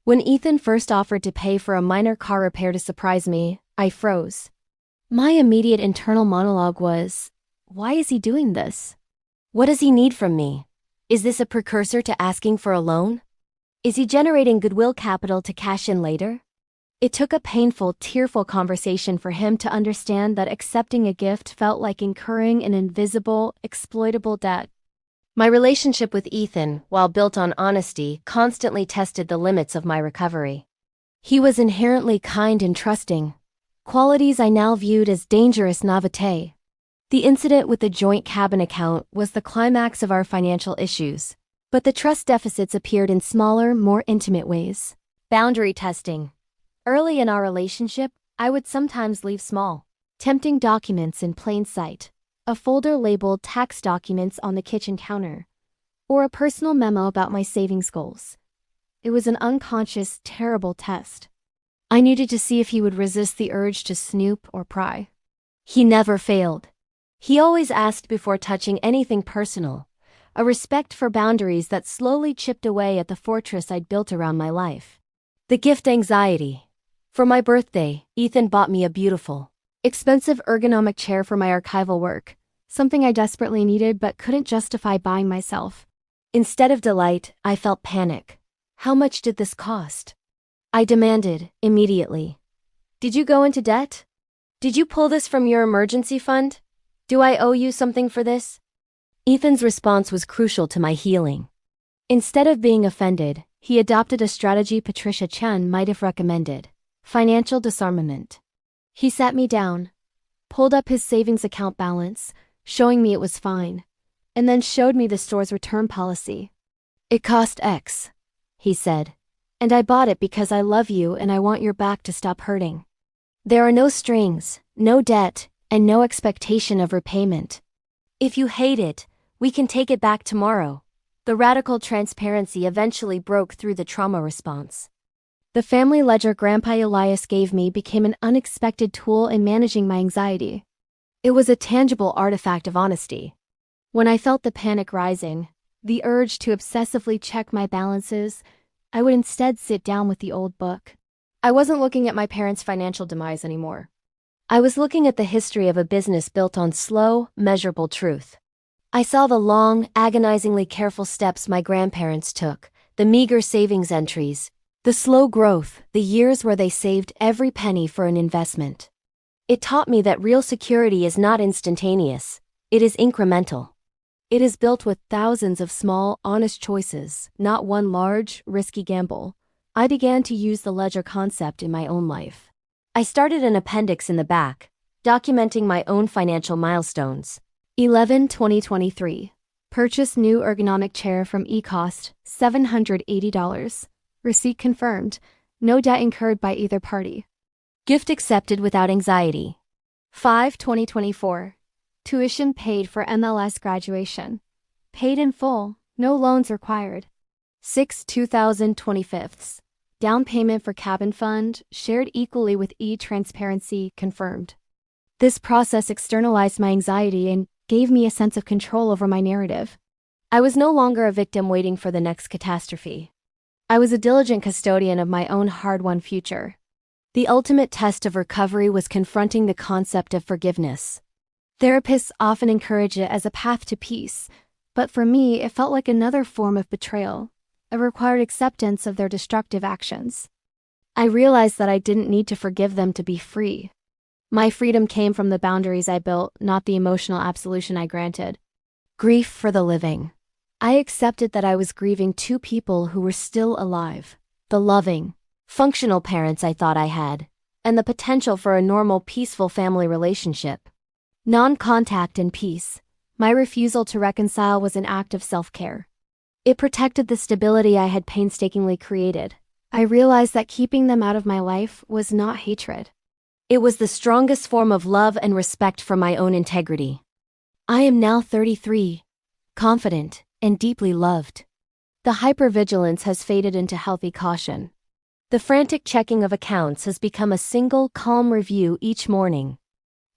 When Ethan first offered to pay for a minor car repair to surprise me, I froze.
My immediate internal monologue was, why is he doing this?
What does he need from me? Is this a precursor to asking for a loan? Is he generating goodwill capital to cash in later?
It took a painful, tearful conversation for him to understand that accepting a gift felt like incurring an invisible, exploitable debt.
My relationship with Ethan, while built on honesty, constantly tested the limits of my recovery.
He was inherently kind and trusting, qualities I now viewed as dangerous naivete. The incident with the joint cabin account was the climax of our financial issues, but the trust deficits appeared in smaller, more intimate ways.
Boundary testing.
Early in our relationship, I would sometimes leave small, tempting documents in plain sight, a folder labeled tax documents on the kitchen counter, or a personal memo about my savings goals. It was an unconscious, terrible test. I needed to see if he would resist the urge to snoop or pry.
He never failed. He always asked before touching anything personal, a respect for boundaries that slowly chipped away at the fortress I'd built around my life. The gift anxiety. For my birthday, Ethan bought me a beautiful,
expensive ergonomic chair for my archival work, something I desperately needed but couldn't justify buying myself.
Instead of delight, I felt panic. How much did this cost? I demanded, immediately. Did you go into debt? Did you pull this from your emergency fund? Do I owe you something for this? Ethan's response was crucial to my healing.
Instead of being offended, he adopted a strategy Patricia Chen might have recommended: financial disarmament. He sat me down, pulled up his savings account balance, showing me it was fine, and then showed me the store's return policy.
It cost X, he said,
and I bought it because I love you and I want your back to stop hurting.
There are no strings, no debt, and no expectation of repayment. If you hate it, we can take it back tomorrow. The radical transparency eventually broke through the trauma response.
The family ledger Grandpa Elias gave me became an unexpected tool in managing my anxiety. It was a tangible artifact of honesty. When I felt the panic rising, the urge to obsessively check my balances, I would instead sit down with the old book. I wasn't looking at my parents' financial demise anymore.
I was looking at the history of a business built on slow, measurable truth. I saw the long, agonizingly careful steps my grandparents took, the meager savings entries, the slow growth, the years where they saved every penny for an investment. It taught me that real security is not instantaneous, it is incremental.
It is built with thousands of small, honest choices, not one large, risky gamble. I began to use the ledger concept in my own life.
I started an appendix in the back, documenting my own financial milestones.
11/2023. Purchase new ergonomic chair from eCost, $780. Receipt confirmed. No debt incurred by either party.
Gift accepted without anxiety.
5/2024. Tuition paid for MLS graduation. Paid in full, no loans required. 6/2025. Down payment for cabin fund, shared equally with e-transparency, confirmed. This process externalized my anxiety and gave me a sense of control over my narrative. I was no longer a victim waiting for the next catastrophe. I was a diligent custodian of my own hard-won future. The ultimate test of recovery was confronting the concept of forgiveness. Therapists often encourage it as a path to peace, but for me, it felt like another form of betrayal, a required acceptance of their destructive actions. I realized that I didn't need to forgive them to be free. My freedom came from the boundaries I built, not the emotional absolution I granted. Grief for the living. I accepted that I was grieving two people who were still alive. The loving, functional parents I thought I had, and the potential for a normal, peaceful family relationship. Non-contact and peace. My refusal to reconcile was an act of self-care. It protected the stability I had painstakingly created. I realized that keeping them out of my life was not hatred.
It was the strongest form of love and respect for my own integrity.
I am now 33, confident, and deeply loved. The hypervigilance has faded into healthy caution.
The frantic checking of accounts has become a single, calm review each morning.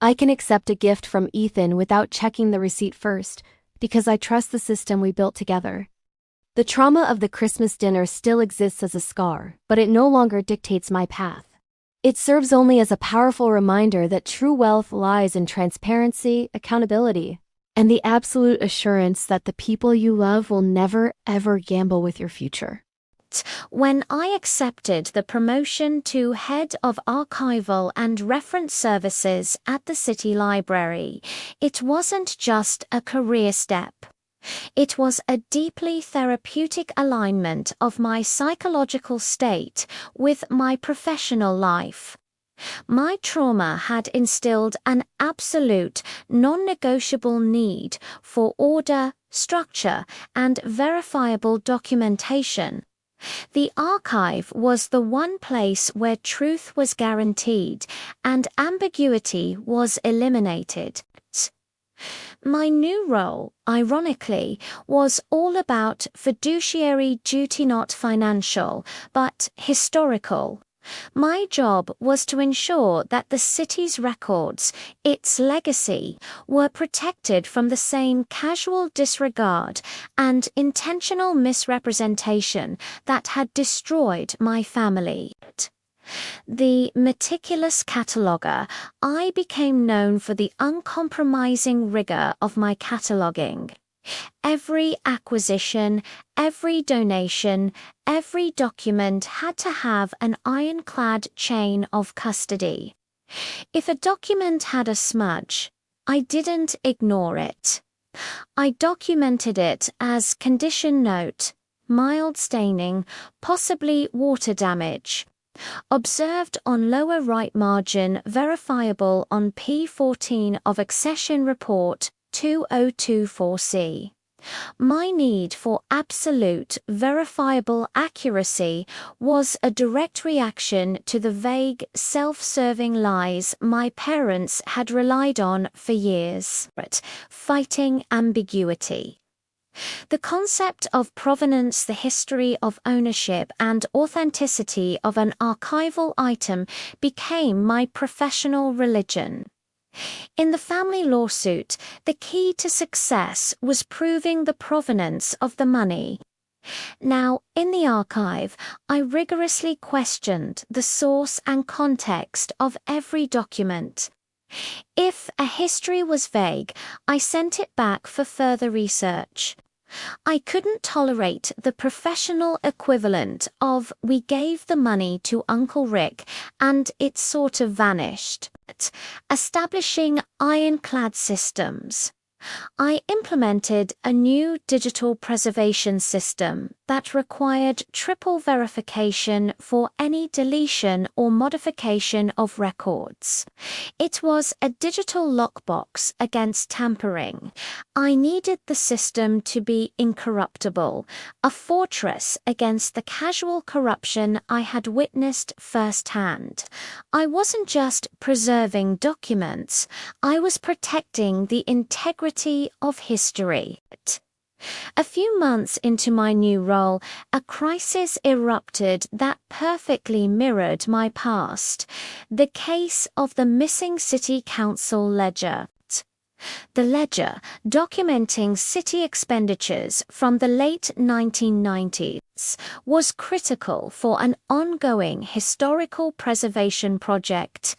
I can accept a gift from Ethan without checking the receipt first, because I trust the system we built together. The trauma of the Christmas dinner still exists as a scar, but it no longer dictates my path. It serves only as a powerful reminder that true wealth lies in transparency, accountability, and the absolute assurance that the people you love will never, ever gamble with your future.
When I accepted the promotion to Head of Archival and Reference Services at the City Library, it wasn't just a career step. It was a deeply therapeutic alignment of my psychological state with my professional life. My trauma had instilled an absolute, non-negotiable need for order, structure, and verifiable documentation. The archive was the one place where truth was guaranteed and ambiguity was eliminated. My new role, ironically, was all about fiduciary duty, not financial, but historical. My job was to ensure that the city's records, its legacy, were protected from the same casual disregard and intentional misrepresentation that had destroyed my family. The meticulous cataloguer, I became known for the uncompromising rigor of my cataloging. Every acquisition, every donation, every document had to have an ironclad chain of custody. If a document had a smudge, I didn't ignore it. I documented it as condition note, mild staining, possibly water damage. Observed on lower right margin, verifiable on P14 of Accession Report 2024C. My need for absolute, verifiable accuracy was a direct reaction to the vague, self-serving lies my parents had relied on for years, fighting ambiguity. The concept of provenance, the history of ownership, and authenticity of an archival item became my professional religion. In the family lawsuit, the key to success was proving the provenance of the money. Now, in the archive, I rigorously questioned the source and context of every document. If a history was vague, I sent it back for further research. I couldn't tolerate the professional equivalent of "we gave the money to Uncle Rick and it sort of vanished." Establishing ironclad systems. I implemented a new digital preservation system that required triple verification for any deletion or modification of records. It was a digital lockbox against tampering. I needed the system to be incorruptible, a fortress against the casual corruption I had witnessed firsthand. I wasn't just preserving documents, I was protecting the integrity of history. A few months into my new role, a crisis erupted that perfectly mirrored my past: the case of the missing city council ledger. The ledger, documenting city expenditures from the late 1990s, was critical for an ongoing historical preservation project.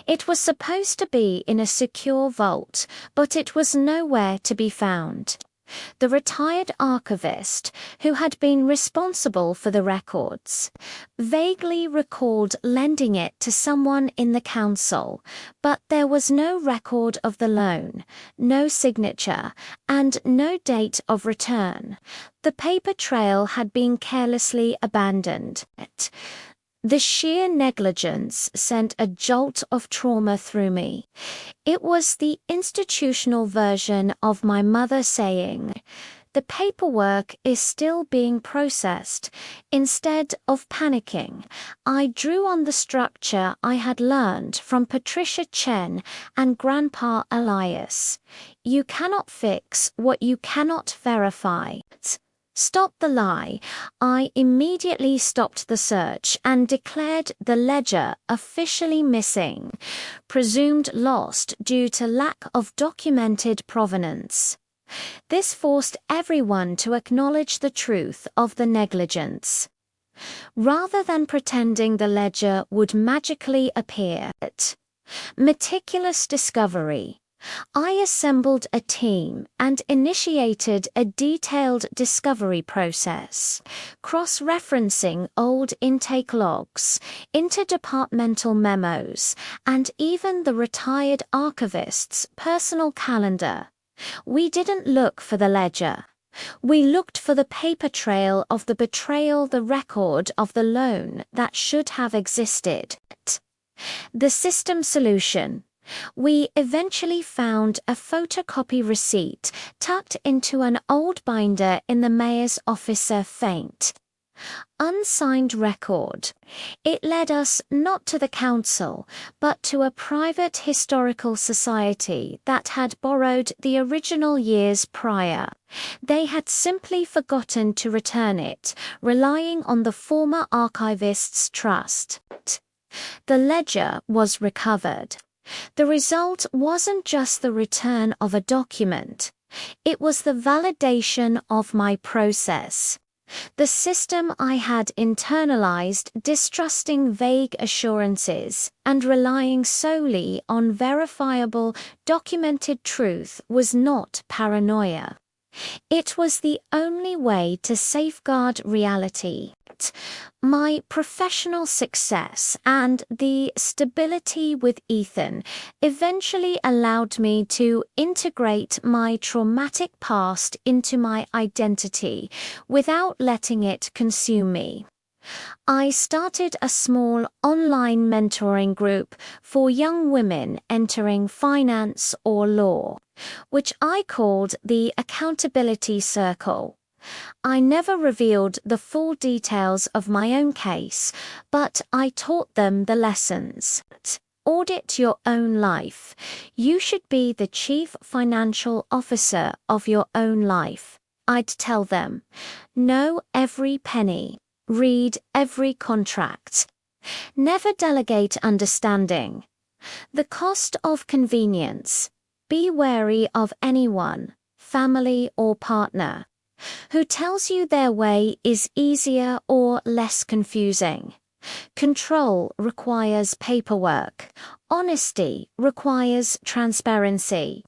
It was supposed to be in a secure vault, but it was nowhere to be found. the retired archivist, who had been responsible for the records, vaguely recalled lending it to someone in the council, but there was no record of the loan, no signature, and no date of return. The paper trail had been carelessly abandoned. The sheer negligence sent a jolt of trauma through me. It was the institutional version of my mother saying, "The paperwork is still being processed." Instead of panicking, I drew on the structure I had learned from Patricia Chen and Grandpa Elias. You cannot fix what you cannot verify. Stop the lie. I immediately stopped the search and declared the ledger officially missing, presumed lost due to lack of documented provenance. This forced everyone to acknowledge the truth of the negligence. Rather than pretending the ledger would magically appear, meticulous discovery, I assembled a team and initiated a detailed discovery process, cross-referencing old intake logs, interdepartmental memos, and even the retired archivist's personal calendar. We didn't look for the ledger. We looked for the paper trail of the betrayal, the record of the loan that should have existed. The system solution. We eventually found a photocopy receipt tucked into an old binder in the mayor's officer faint. Unsigned record. It led us not to the council, but to a private historical society that had borrowed the original years prior. They had simply forgotten to return it, relying on the former archivist's trust. The ledger was recovered. The result wasn't just the return of a document. It was the validation of my process. The system I had internalized, distrusting vague assurances and relying solely on verifiable, documented truth, was not paranoia. It was the only way to safeguard reality. My professional success and the stability with Ethan eventually allowed me to integrate my traumatic past into my identity without letting it consume me. I started a small online mentoring group for young women entering finance or law, which I called the Accountability Circle. I never revealed the full details of my own case, but I taught them the lessons. Audit your own life. You should be the chief financial officer of your own life. I'd tell them. Know every penny. Read every contract. Never delegate understanding. The cost of convenience. Be wary of anyone, family or partner, who tells you their way is easier or less confusing. Control requires paperwork. Honesty requires transparency.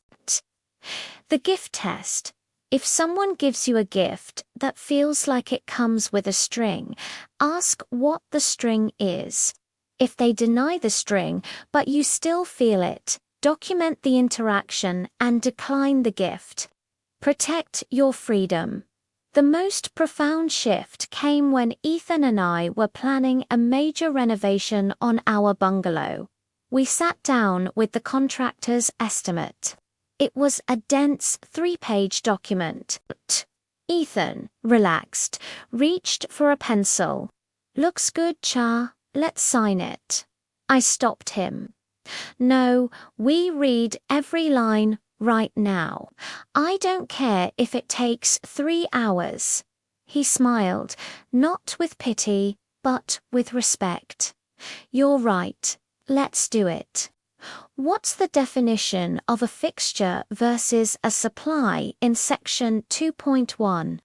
The gift test. If someone gives you a gift that feels like it comes with a string, ask what the string is. If they deny the string, but you still feel it, document the interaction and decline the gift. Protect your freedom. The most profound shift came when Ethan and I were planning a major renovation on our bungalow. We sat down with the contractor's estimate. It was a dense 3-page document. Ethan, relaxed, reached for a pencil. Looks good, Cha. Let's sign it. I stopped him. No, we read every line right now. I don't care if it takes 3 hours. He smiled, not with pity, but with respect. You're right. Let's do it. What's the definition of a fixture versus a supply in section 2.1?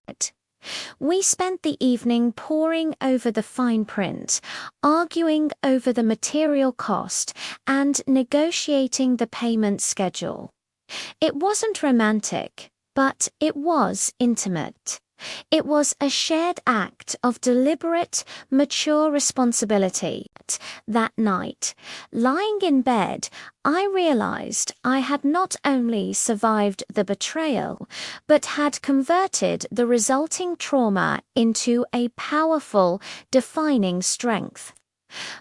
We spent the evening poring over the fine print, arguing over the material cost, and negotiating the payment schedule. It wasn't romantic, but it was intimate. It was a shared act of deliberate, mature responsibility. That night, lying in bed, I realized I had not only survived the betrayal, but had converted the resulting trauma into a powerful, defining strength.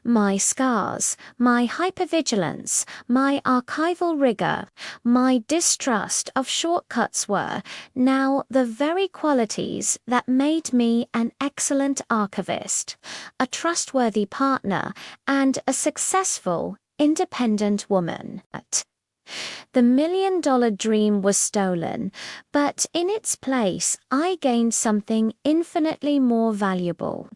My scars, my hypervigilance, my archival rigor, my distrust of shortcuts were now the very qualities that made me an excellent archivist, a trustworthy partner, and a successful, independent woman. The $1 million dream was stolen, but in its place I gained something infinitely more valuable.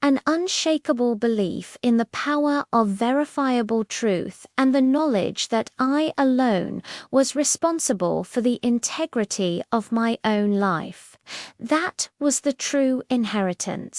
An unshakable belief in the power of verifiable truth and the knowledge that I alone was responsible for the integrity of my own life. That was the true inheritance.